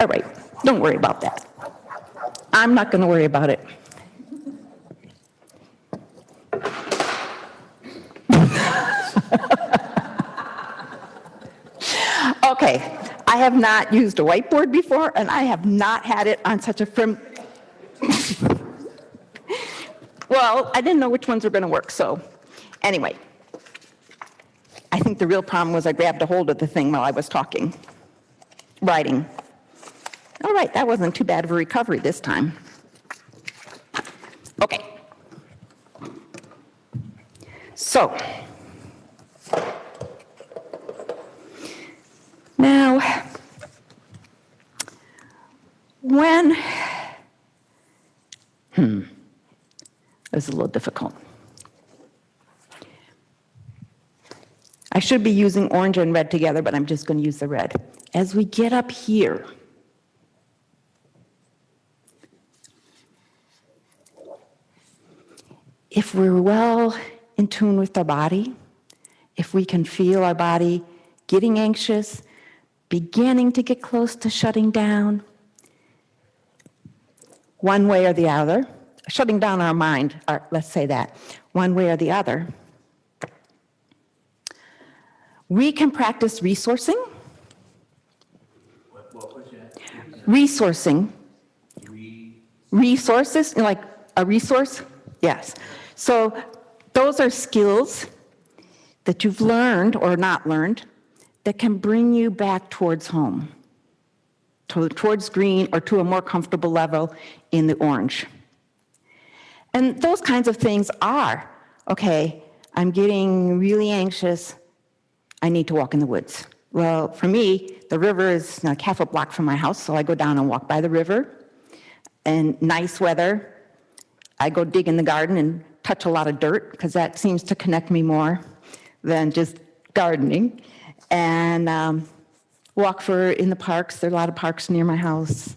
All right, don't worry about that. I'm not going to worry about it. Okay, I have not used a whiteboard before, and I have not had it on such a firm... Well, I didn't know which ones were going to work, so anyway. I think the real problem was I grabbed a hold of the thing while I was writing. All right, that wasn't too bad of a recovery this time. Okay. So, now, when, it was a little difficult. I should be using orange and red together, but I'm just going to use the red. As we get up here, if we're well in tune with our body, if we can feel our body getting anxious, beginning to get close to shutting down, one way or the other, shutting down our mind, or let's say that, one way or the other, we can practice resourcing. What was that? Resourcing. Resources, like a resource? Yes. So those are skills that you've learned or not learned that can bring you back towards home. towards green, or to a more comfortable level in the orange. And those kinds of things are, okay, I'm getting really anxious, I need to walk in the woods. Well, for me, the river is like half a block from my house, so I go down and walk by the river. And nice weather, I go dig in the garden and touch a lot of dirt, because that seems to connect me more than just gardening. And walk in the parks. There are a lot of parks near my house.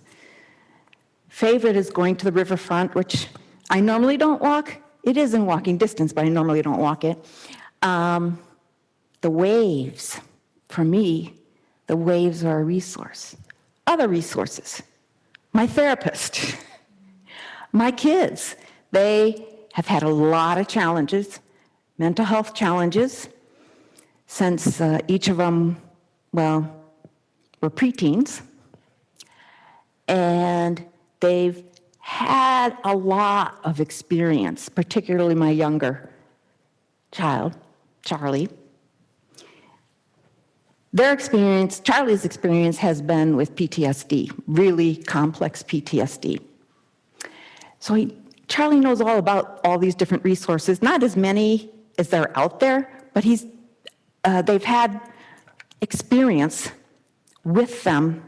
Favorite is going to the riverfront, which I normally don't walk. It is in walking distance, but I normally don't walk it. The waves, for me, the waves are a resource. Other resources, my therapist, my kids, they have had a lot of challenges, mental health challenges, since each of them, well, were preteens. And they've had a lot of experience, particularly my younger child, Charlie. Charlie's experience has been with PTSD, really complex PTSD. So Charlie knows all about all these different resources, not as many as they're out there, but they've had experience with them.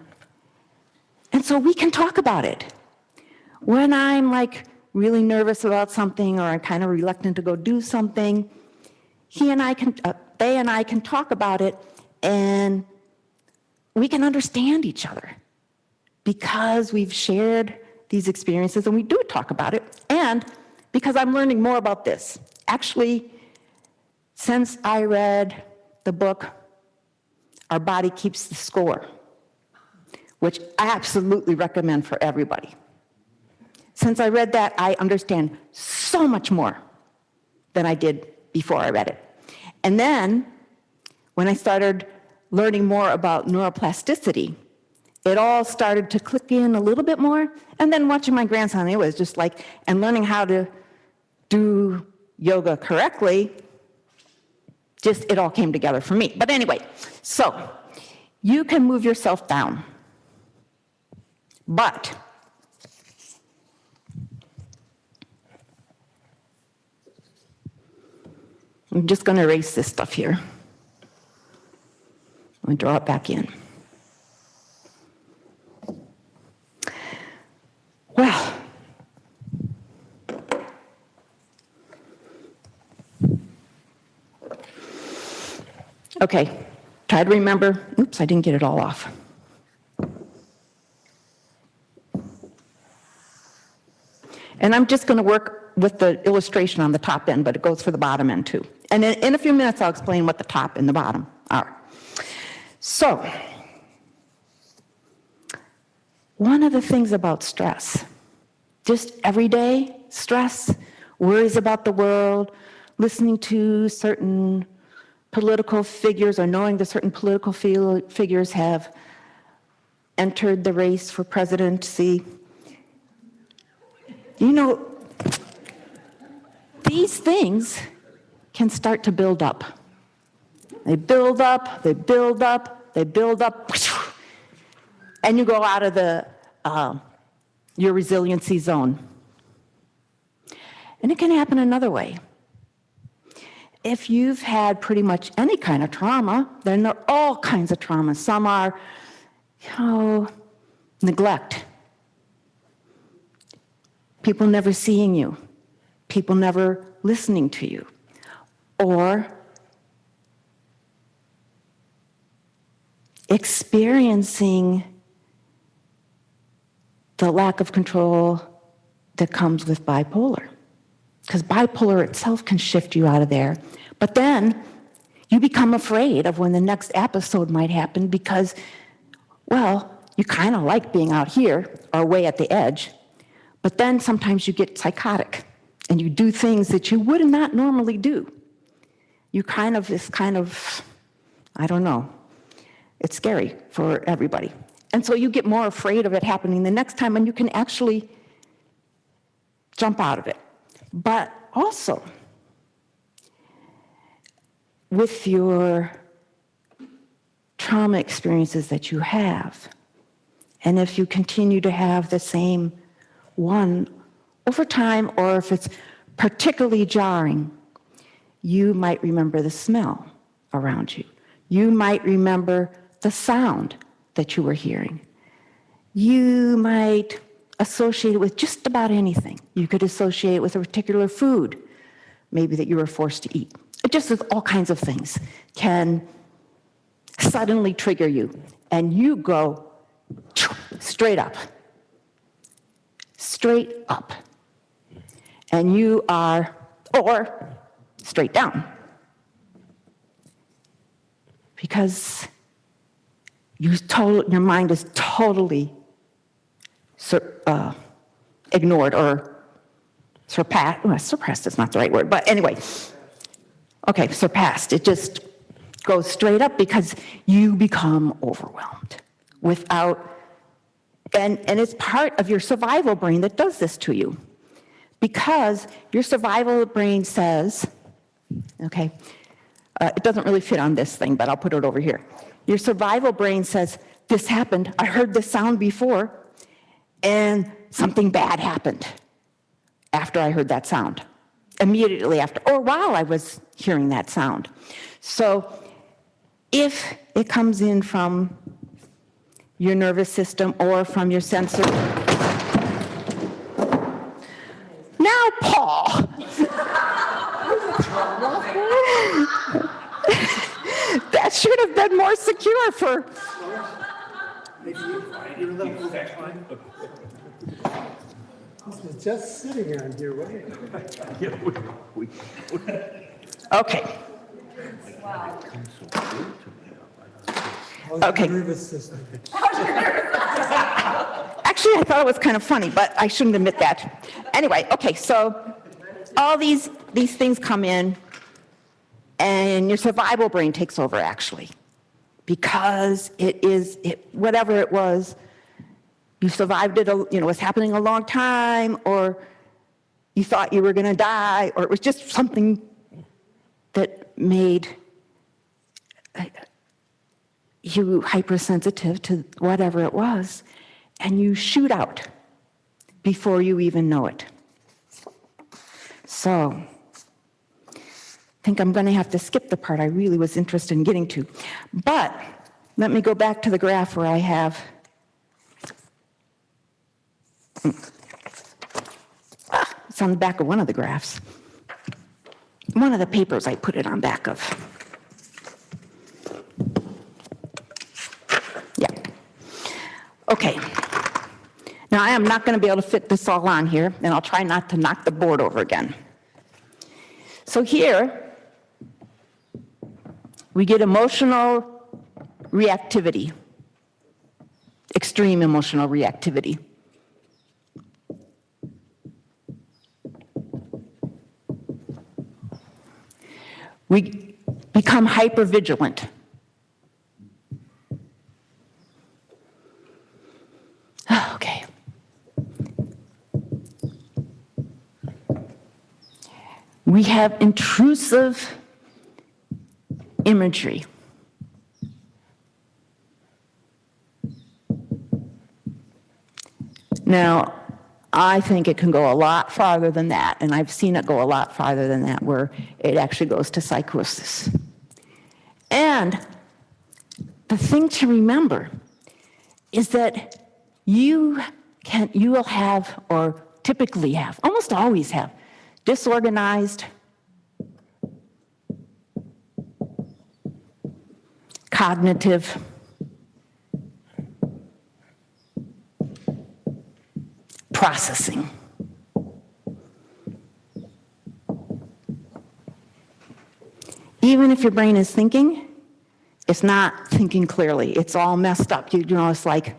And so we can talk about it. When I'm like really nervous about something, or I'm kind of reluctant to go do something, they and I can talk about it, and we can understand each other because we've shared these experiences, and we do talk about it. And because I'm learning more about this. Actually, since I read the book, Our Body Keeps the Score, which I absolutely recommend for everybody. Since I read that, I understand so much more than I did before I read it. And then, when I started learning more about neuroplasticity, it all started to click in a little bit more. And then watching my grandson, it was just like, and learning how to do yoga correctly, just it all came together for me. But anyway, so you can move yourself down. But I'm just going to erase this stuff here. Let me draw it back in. Well, okay, try to remember. Oops, I didn't get it all off. And I'm just going to work with the illustration on the top end, but it goes for the bottom end too. And in a few minutes, I'll explain what the top and the bottom are. So, one of the things about stress, just everyday stress, worries about the world, listening to certain political figures or knowing that certain political figures have entered the race for presidency. You know, these things can start to build up. They build up, they build up, they build up, and you go out of your resiliency zone. And it can happen another way. If you've had pretty much any kind of trauma, then there are all kinds of traumas. Some are, neglect. People never seeing you. People never listening to you. Or experiencing the lack of control that comes with bipolar. Because bipolar itself can shift you out of there. But then you become afraid of when the next episode might happen because, well, you kind of like being out here or way at the edge. But then sometimes you get psychotic and you do things that you would not normally do. You I don't know. It's scary for everybody. And so you get more afraid of it happening the next time, and you can actually jump out of it. But also, with your trauma experiences that you have, And if you continue to have the same one over time, or if it's particularly jarring, you might remember the smell around you. You might remember the sound that you were hearing. You might associate it with just about anything. You could associate it with a particular food, maybe that you were forced to eat. Just with all kinds of things can suddenly trigger you, and you go straight up. Straight up. And you are, or straight down. Because your mind is totally ignored or surpassed. Well, surpassed is not the right word, but anyway. Okay, surpassed. It just goes straight up because you become overwhelmed without, and it's part of your survival brain that does this to you. Because your survival brain says, okay, it doesn't really fit on this thing, but I'll put it over here. Your survival brain says, this happened, I heard this sound before, and something bad happened after I heard that sound. Immediately after, or while I was hearing that sound. So if it comes in from your nervous system or from your sensory. Now, Paul. That should have been more secure for. It's just sitting on here waiting. Okay. Okay. Nervous system. Actually, I thought it was kind of funny, but I shouldn't admit that. Anyway, okay, so all these things come in, and your survival brain takes over, actually, because whatever it was, you survived it, it was happening a long time, or you thought you were going to die, or it was just something that made you hypersensitive to whatever it was, and you shoot out before you even know it. So, I think I'm going to have to skip the part I really was interested in getting to. But let me go back to the graph where I have it's on the back of one of the graphs. One of the papers I put it on back of. Yeah. Okay. Now I am not going to be able to fit this all on here, and I'll try not to knock the board over again. So here, we get emotional reactivity, extreme emotional reactivity. We become hypervigilant. Okay. We have intrusive imagery. Now, I think it can go a lot farther than that, and I've seen it go a lot farther than that, where it actually goes to psychosis. And the thing to remember is that you will have, or typically have, almost always have, disorganized, cognitive, processing. Even if your brain is thinking, it's not thinking clearly. It's all messed up. It's like,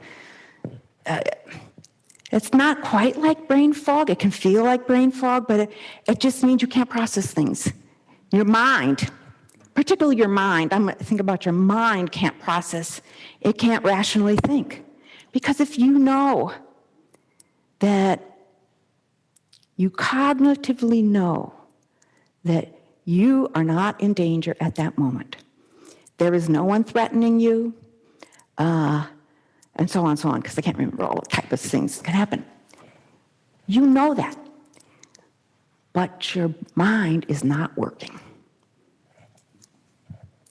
it's not quite like brain fog. It can feel like brain fog, but it just means you can't process things. Your mind, particularly your mind, I'm going to think about your mind can't process. It can't rationally think. Because if you know that you cognitively know that you are not in danger at that moment. There is no one threatening you. and so on, because I can't remember all the type of things that can happen. You know that, but your mind is not working.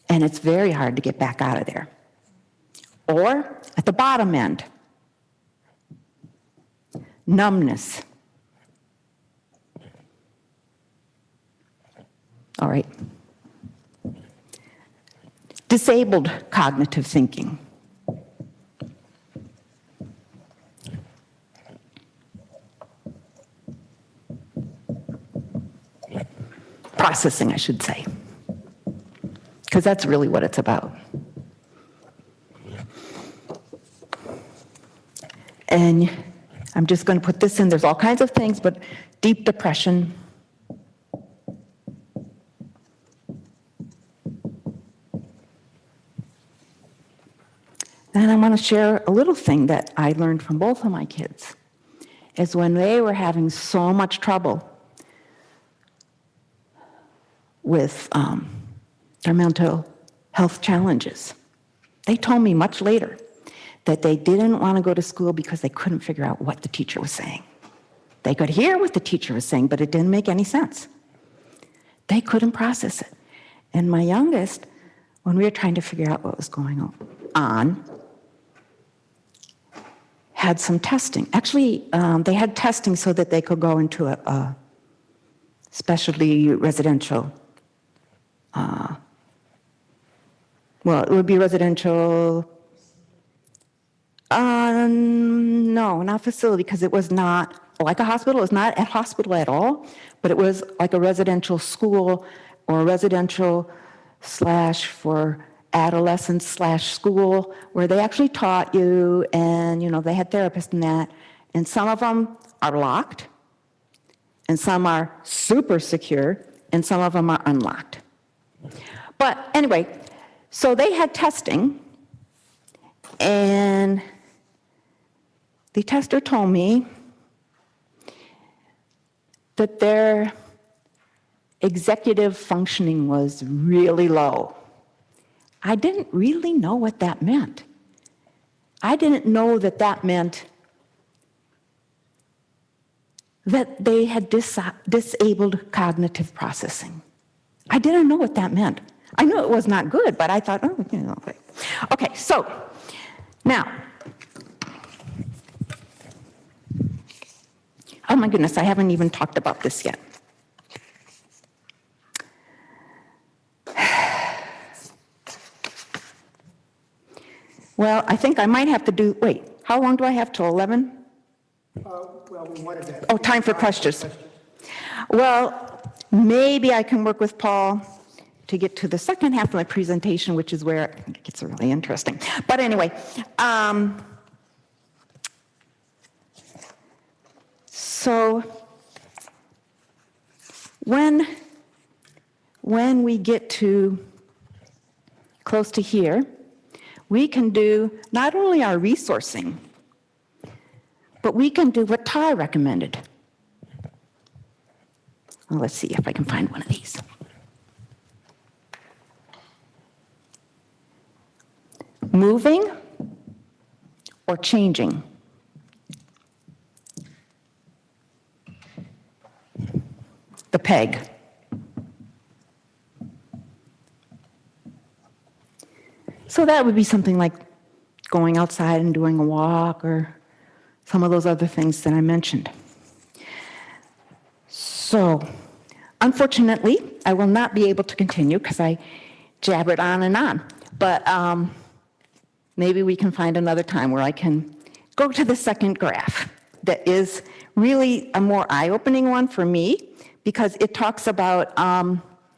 And it's very hard to get back out of there. Or at the bottom end, numbness. All right. Disabled cognitive thinking. Processing, I should say, because that's really what it's about. And I'm just going to put this in. There's all kinds of things, but deep depression. And I want to share a little thing that I learned from both of my kids, is when they were having so much trouble with their mental health challenges. They told me much later that they didn't want to go to school because they couldn't figure out what the teacher was saying. They could hear what the teacher was saying, but it didn't make any sense. They couldn't process it. And my youngest, when we were trying to figure out what was going on, had some testing. Actually, they had testing so that they could go into a specialty residential. Well, it would be residential. No, not facility, because it was not like a hospital. It was not a hospital at all, but it was like a residential school or a residential / for adolescents / school where they actually taught you, and they had therapists and that, and some of them are locked, and some are super secure, and some of them are unlocked. But anyway, so they had testing, and the tester told me that their executive functioning was really low. I didn't really know what that meant. I didn't know that that meant that they had disabled cognitive processing. I didn't know what that meant. I knew it was not good, but I thought, okay. Okay, so now, oh my goodness, I haven't even talked about this yet. Well, I think I might have to do, wait, how long do I have till 11? Well, we wanted to. Oh, time for questions. Well, maybe I can work with Paul to get to the second half of my presentation, which is where it gets really interesting. But anyway, so when we get to close to here, we can do not only our resourcing, but we can do what Ty recommended. Well, let's see if I can find one of these. Moving or changing? The peg. So that would be something like going outside and doing a walk or some of those other things that I mentioned. So, unfortunately, I will not be able to continue because I jabbered on and on. But maybe we can find another time where I can go to the second graph that is really a more eye-opening one for me because it talks about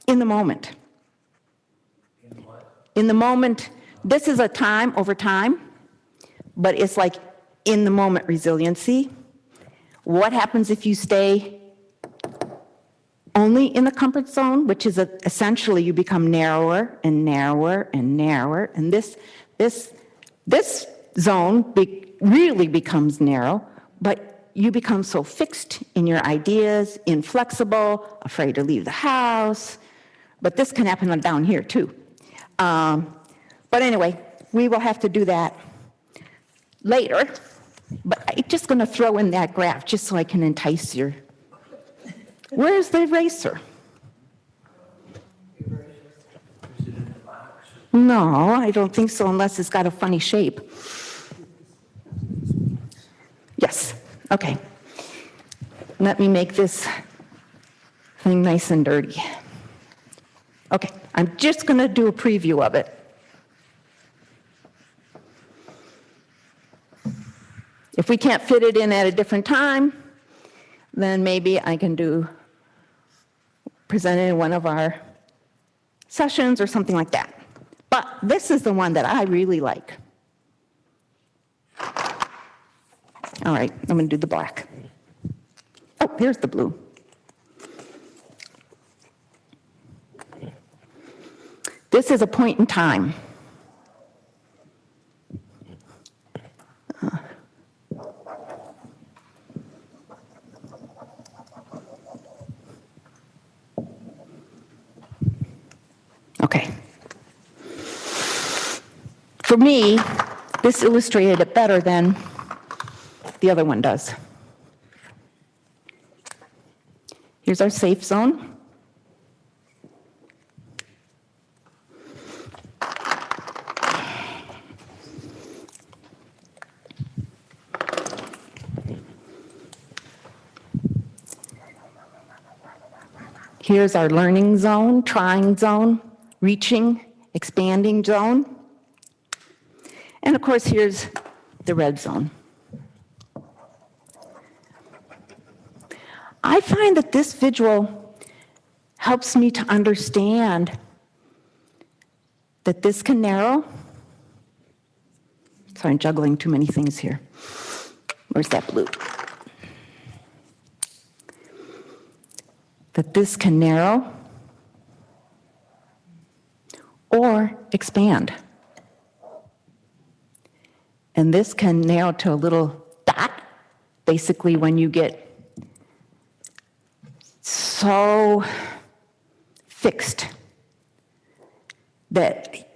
in the moment. In the moment, this is a time over time, but it's like in the moment resiliency. What happens if you stay only in the comfort zone, which is essentially you become narrower and narrower and narrower, and this zone really becomes narrow, but you become so fixed in your ideas, inflexible, afraid to leave the house, but this can happen down here too. But anyway, we will have to do that later, but I'm just going to throw in that graph just so I can entice you. Where's the eraser? No, I don't think so, unless it's got a funny shape. Yes, okay. Let me make this thing nice and dirty. Okay, I'm just going to do a preview of it. If we can't fit it in at a different time, then maybe I can present it in one of our sessions or something like that. But this is the one that I really like. All right, I'm going to do the black. Oh, here's the blue. This is a point in time. Okay. For me, this illustrated it better than the other one does. Here's our safe zone. Here's our learning zone, trying zone, reaching, expanding zone. And of course, here's the red zone. I find that this visual helps me to understand that this can narrow. Sorry, I'm juggling too many things here. Where's that blue? That this can narrow or expand. And this can narrow to a little dot, basically when you get so fixed that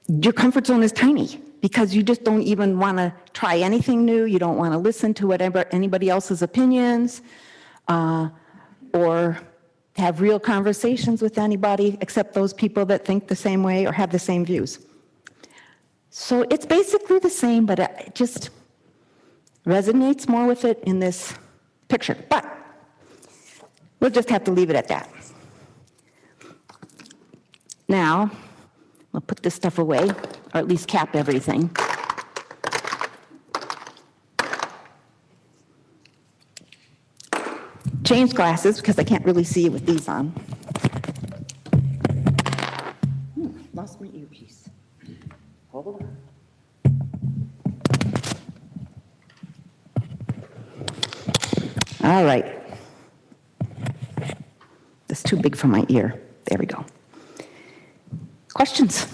your comfort zone is tiny because you just don't even want to try anything new. You don't want to listen to whatever anybody else's opinions or have real conversations with anybody except those people that think the same way or have the same views. So it's basically the same, but it just resonates more with it in this picture. But we'll just have to leave it at that. Now, I'll put this stuff away, or at least cap everything. Change glasses, because I can't really see with these on. Lost my earpiece. Hold on. All right. That's too big for my ear. There we go. Questions?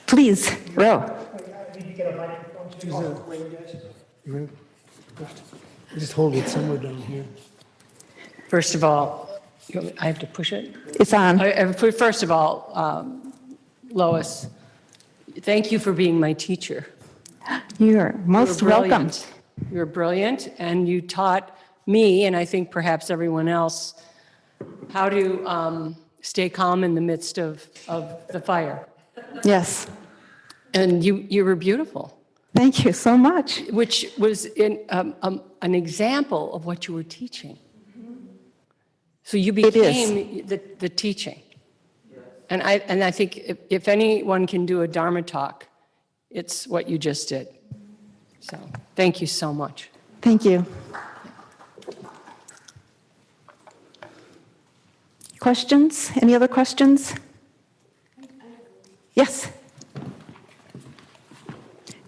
Please, Ro. Just hold it somewhere down here. First of all, I have to push it? It's on. First of all, Lois, thank you for being my teacher. You're most welcome. You're brilliant, and you taught me, and I think perhaps everyone else, how to stay calm in the midst of the fire. Yes. And you were beautiful. Thank you so much. Which was an example of what you were teaching. So you became the teaching. And I think if anyone can do a Dharma talk, it's what you just did. So thank you so much. Thank you. Questions? Any other questions? Yes.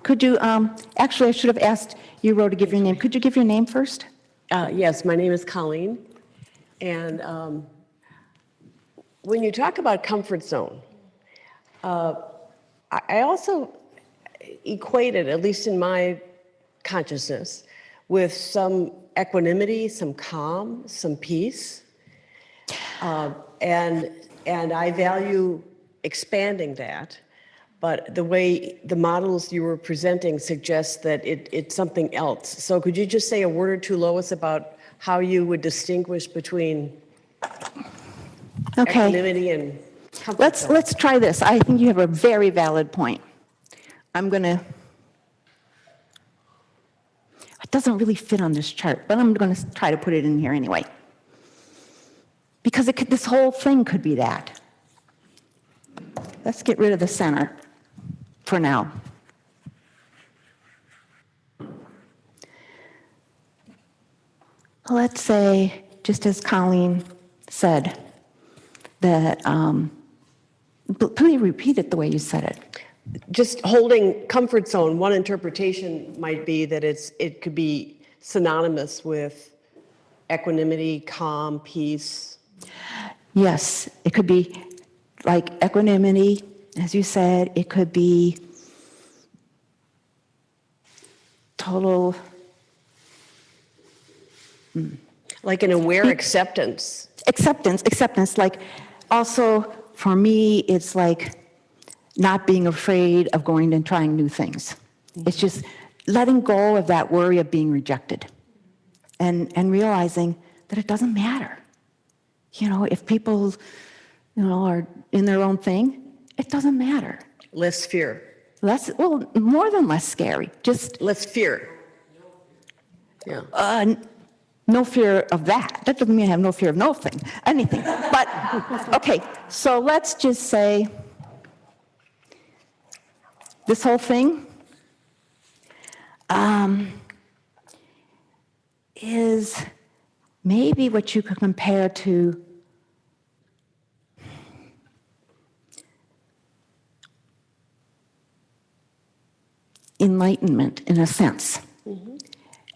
Could you, actually, I should have asked you, Ro, to give your name. Could you give your name first? Yes, my name is Colleen. And when you talk about comfort zone, I also equate it, at least in my consciousness, with some equanimity, some calm, some peace. And I value expanding that, but the way the models you were presenting suggests that it's something else. So could you just say a word or two, Lois, about how you would distinguish between Okay, equanimity and comfort zone? let's try this. I think you have a very valid point. I'm going to, it doesn't really fit on this chart, but I'm going to try to put it in here anyway. Because this whole thing could be that. Let's get rid of the center for now. Let's say, just as Colleen said, that, let me repeat it the way you said it. Just holding comfort zone, one interpretation might be that it could be synonymous with equanimity, calm, peace. Yes, it could be like equanimity, as you said. It could be total. Like an aware acceptance. Acceptance. Like, also for me, it's like not being afraid of going and trying new things. It's just letting go of that worry of being rejected, and realizing that it doesn't matter. You know, if people, are in their own thing, it doesn't matter. Less fear. More than less scary. Just Less fear. Yeah. no fear of that. That doesn't mean I have no fear of anything. But, okay, so let's just say this whole thing is maybe what you could compare to enlightenment, in a sense. Mm-hmm.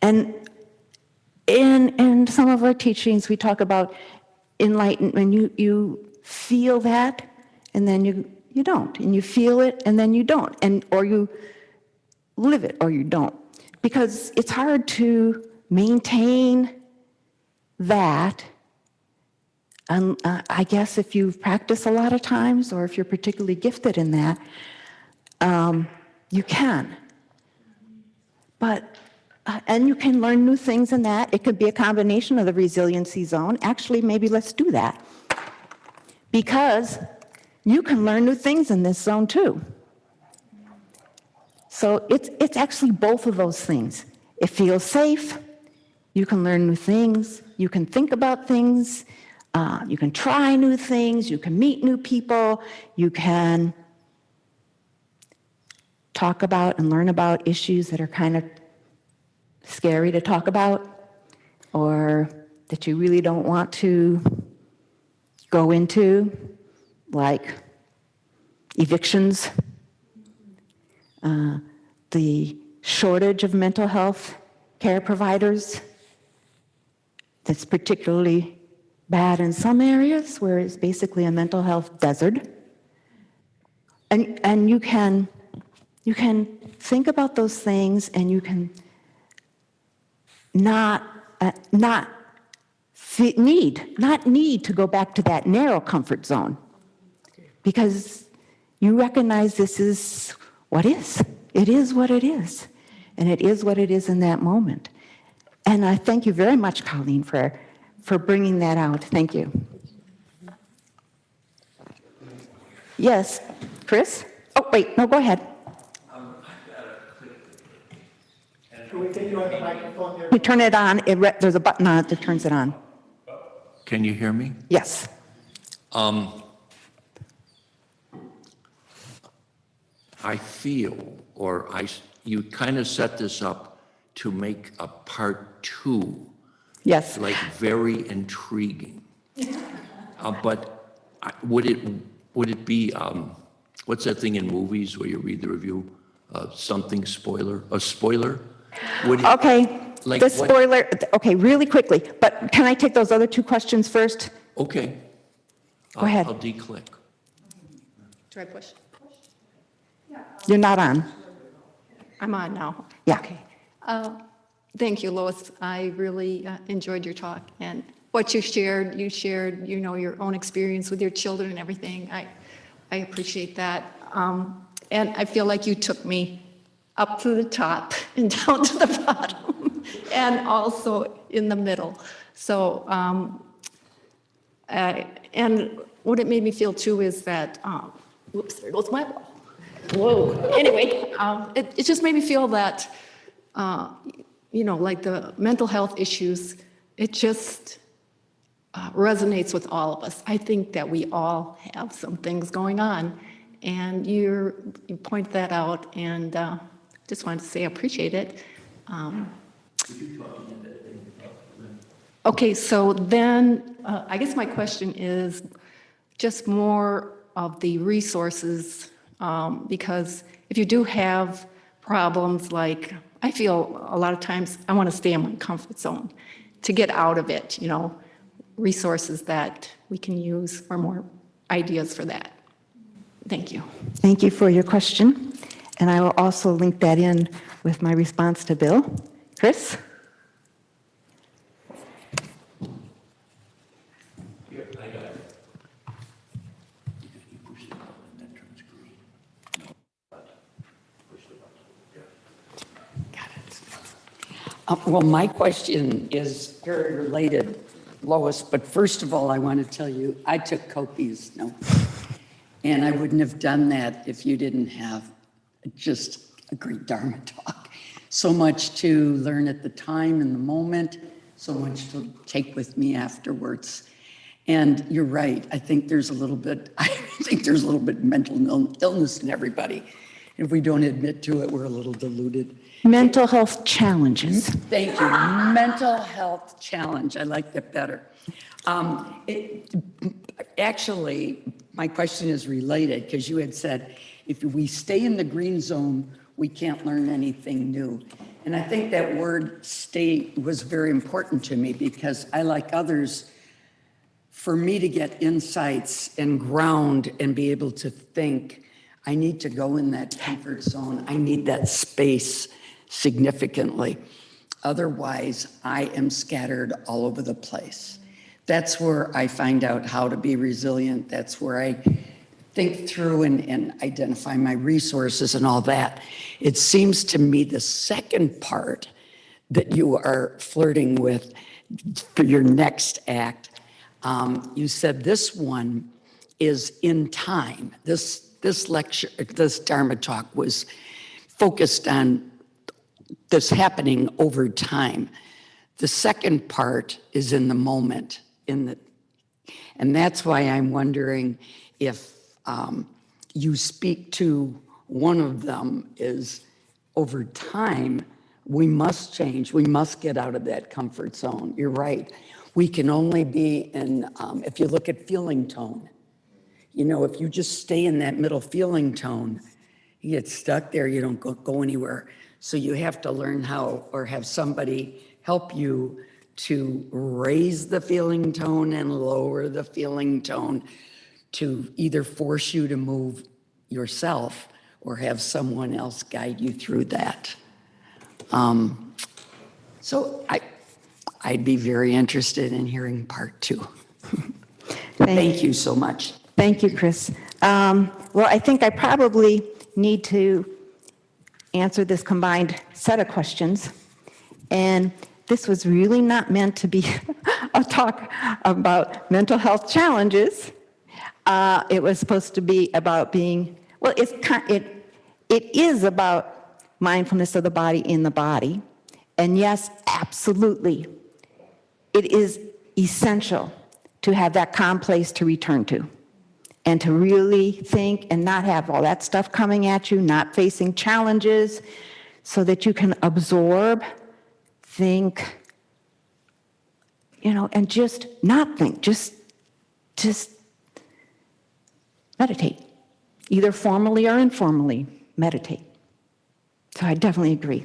And in some of our teachings, we talk about enlightenment. You feel that, and then you don't. And you feel it, and then you don't. Or you live it, or you don't. Because it's hard to maintain that, I guess, if you've practiced a lot of times, or if you're particularly gifted in that, you can. But, and you can learn new things in that. It could be a combination of the resiliency zone. Actually, maybe let's do that. Because you can learn new things in this zone too. So it's actually both of those things. It feels safe. You can learn new things. You can think about things. You can try new things. You can meet new people. You can talk about and learn about issues that are kind of scary to talk about, or that you really don't want to go into, like evictions, the shortage of mental health care providers that's particularly bad in some areas where it's basically a mental health desert. And you can think about those things, and you can not need to go back to that narrow comfort zone, because you recognize this is what is. It is what it is, and it is what it is in that moment. And I thank you very much, Colleen, for bringing that out. Thank you. Yes, Chris? Oh, wait, no, go ahead. Can we get you on the microphone there? You turn it on, there's a button on it that turns it on. Can you hear me? Yes. I feel, you kind of set this up to make a part 2, Yes. like very intriguing. But would it be, what's that thing in movies where you read the review? Something spoiler? A spoiler? Okay, like the what- spoiler, okay, really quickly, but can I take those other 2 questions first? Okay. Go ahead. I'll declick. Do I push? You're not on. I'm on now. Yeah. Okay. Thank you, Lois. I really enjoyed your talk, and what you shared, your own experience with your children and everything. I appreciate that. And I feel like you took me up to the top and down to the bottom, and also in the middle. So, and what it made me feel too is that, whoops, there goes my ball. Whoa. Anyway, it just made me feel that, like the mental health issues, it just resonates with all of us. I think that we all have some things going on, and you point that out, and just wanted to say I appreciate it. Okay, so then I guess my question is just more of the resources, because if you do have problems, like I feel a lot of times I want to stay in my comfort zone to get out of it, resources that we can use or more ideas for that. Thank you. Thank you for your question. And I will also link that in with my response to Bill. Chris? Well, my question is very related, Lois, but first of all, I want to tell you, I took copious notes. And I wouldn't have done that if you didn't have just a great Dharma talk. So much to learn at the time, in the moment, so much to take with me afterwards. And you're right, I think there's a little bit mental illness in everybody. If we don't admit to it, we're a little deluded. Mental health challenges. Thank you. Mental health challenge. I like that better. Actually, my question is related because you had said, if we stay in the green zone, we can't learn anything new. And I think that word stay was very important to me because I, like others, for me to get insights and ground and be able to think, I need to go in that comfort zone. I need that space significantly. Otherwise, I am scattered all over the place. That's where I find out how to be resilient. That's where I think through and identify my resources and all that. It seems to me the second part that you are flirting with for your next act, you said this one is in time. This lecture, this Dharma talk was focused on this happening over time. The second part is in the moment, and that's why I'm wondering if you speak to one of them is over time, we must change, we must get out of that comfort zone. You're right. We can only be in, if you look at feeling tone, if you just stay in that middle feeling tone, you get stuck there, you don't go anywhere. So you have to learn how, or have somebody help you to raise the feeling tone and lower the feeling tone to either force you to move yourself or have someone else guide you through that. So I'd be very interested in hearing part two. Thank you so much. Thank you, Chris. Well, I think I probably need to answer this combined set of questions. And this was really not meant to be a talk about mental health challenges. It was supposed to be about being, well, it is about mindfulness of the body in the body. And yes, absolutely, it is essential to have that calm place to return to and to really think and not have all that stuff coming at you, not facing challenges, so that you can absorb, think, and just not think, just meditate, either formally or informally, meditate. So I definitely agree.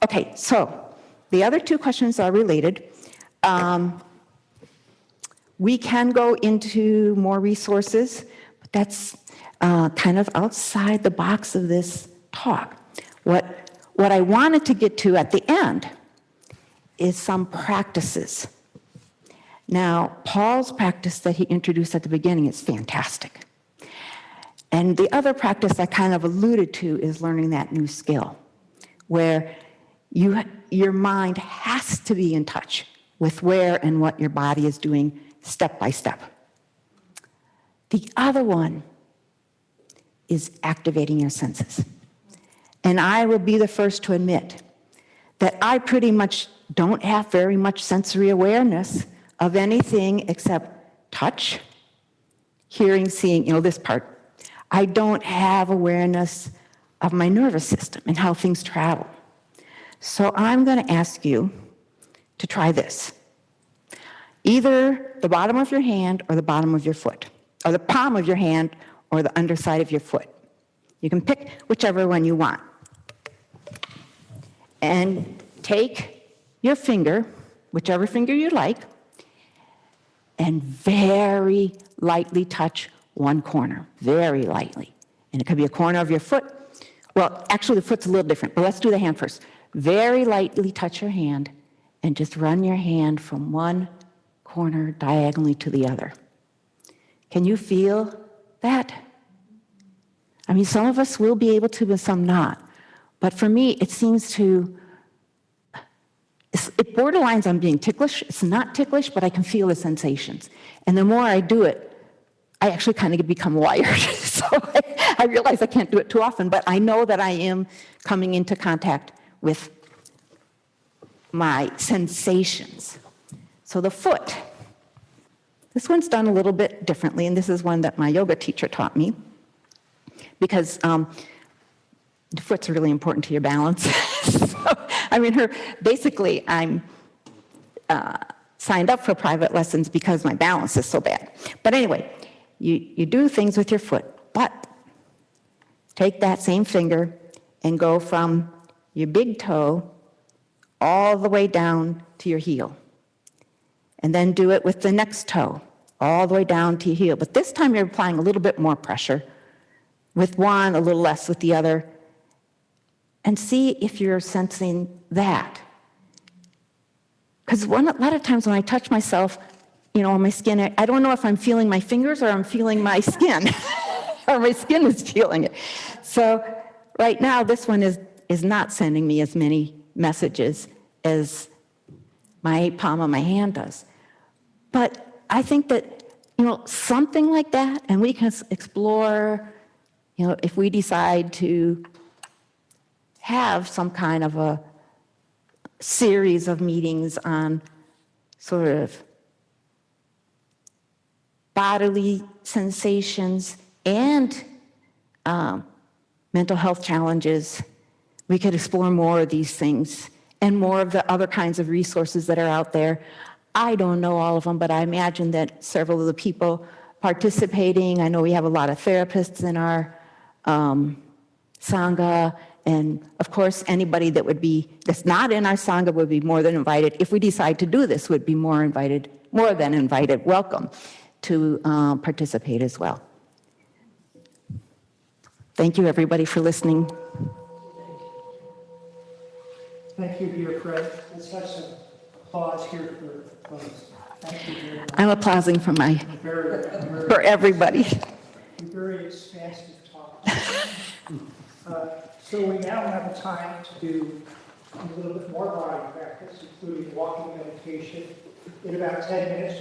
Okay, so the other two questions are related. We can go into more resources, but that's kind of outside the box of this talk. What I wanted to get to at the end is some practices. Now, Paul's practice that he introduced at the beginning is fantastic. And the other practice I kind of alluded to is learning that new skill, where your mind has to be in touch with where and what your body is doing step by step. The other one is activating your senses. And I will be the first to admit that I pretty much don't have very much sensory awareness of anything except touch, hearing, seeing, this part. I don't have awareness of my nervous system and how things travel. So I'm going to ask you to try this. Either the bottom of your hand or the bottom of your foot, or the palm of your hand or the underside of your foot. You can pick whichever one you want. And take your finger, whichever finger you like, and very lightly touch one corner, very lightly. And it could be a corner of your foot. Well, actually, the foot's a little different, but let's do the hand first. Very lightly touch your hand and just run your hand from one corner diagonally to the other. Can you feel that? I mean, some of us will be able to, but some not. But for me, it seems to, it borderlines on being ticklish. It's not ticklish, but I can feel the sensations. And the more I do it, I actually kind of become wired. So I realize I can't do it too often, but I know that I am coming into contact with my sensations. So the foot, this one's done a little bit differently, and this is one that my yoga teacher taught me, because the foot's really important to your balance. So, I mean, basically, I'm signed up for private lessons because my balance is so bad. But anyway, you do things with your foot, but take that same finger and go from your big toe all the way down to your heel. And then do it with the next toe, all the way down to your heel. But this time you're applying a little bit more pressure with one, a little less with the other. And see if you're sensing that. Because a lot of times when I touch myself, on my skin, I don't know if I'm feeling my fingers or I'm feeling my skin, or my skin is feeling it. So right now, this one is not sending me as many messages as my palm of my hand does. But I think that, something like that, and we can explore, if we decide to have some kind of a series of meetings on sort of bodily sensations and mental health challenges. We could explore more of these things and more of the other kinds of resources that are out there. I don't know all of them, but I imagine that several of the people participating, I know we have a lot of therapists in our Sangha, and of course, anybody that's not in our Sangha would be more than invited. If we decide to do this, would be more than invited, welcome to participate as well. Thank you, everybody, for listening. Thank you, dear friend. Let's have some applause here for us. Thank you very much. I'm applauding for everybody. Very expansive talk. So we now have time to do a little bit more body practice, including walking meditation. In about 10 minutes,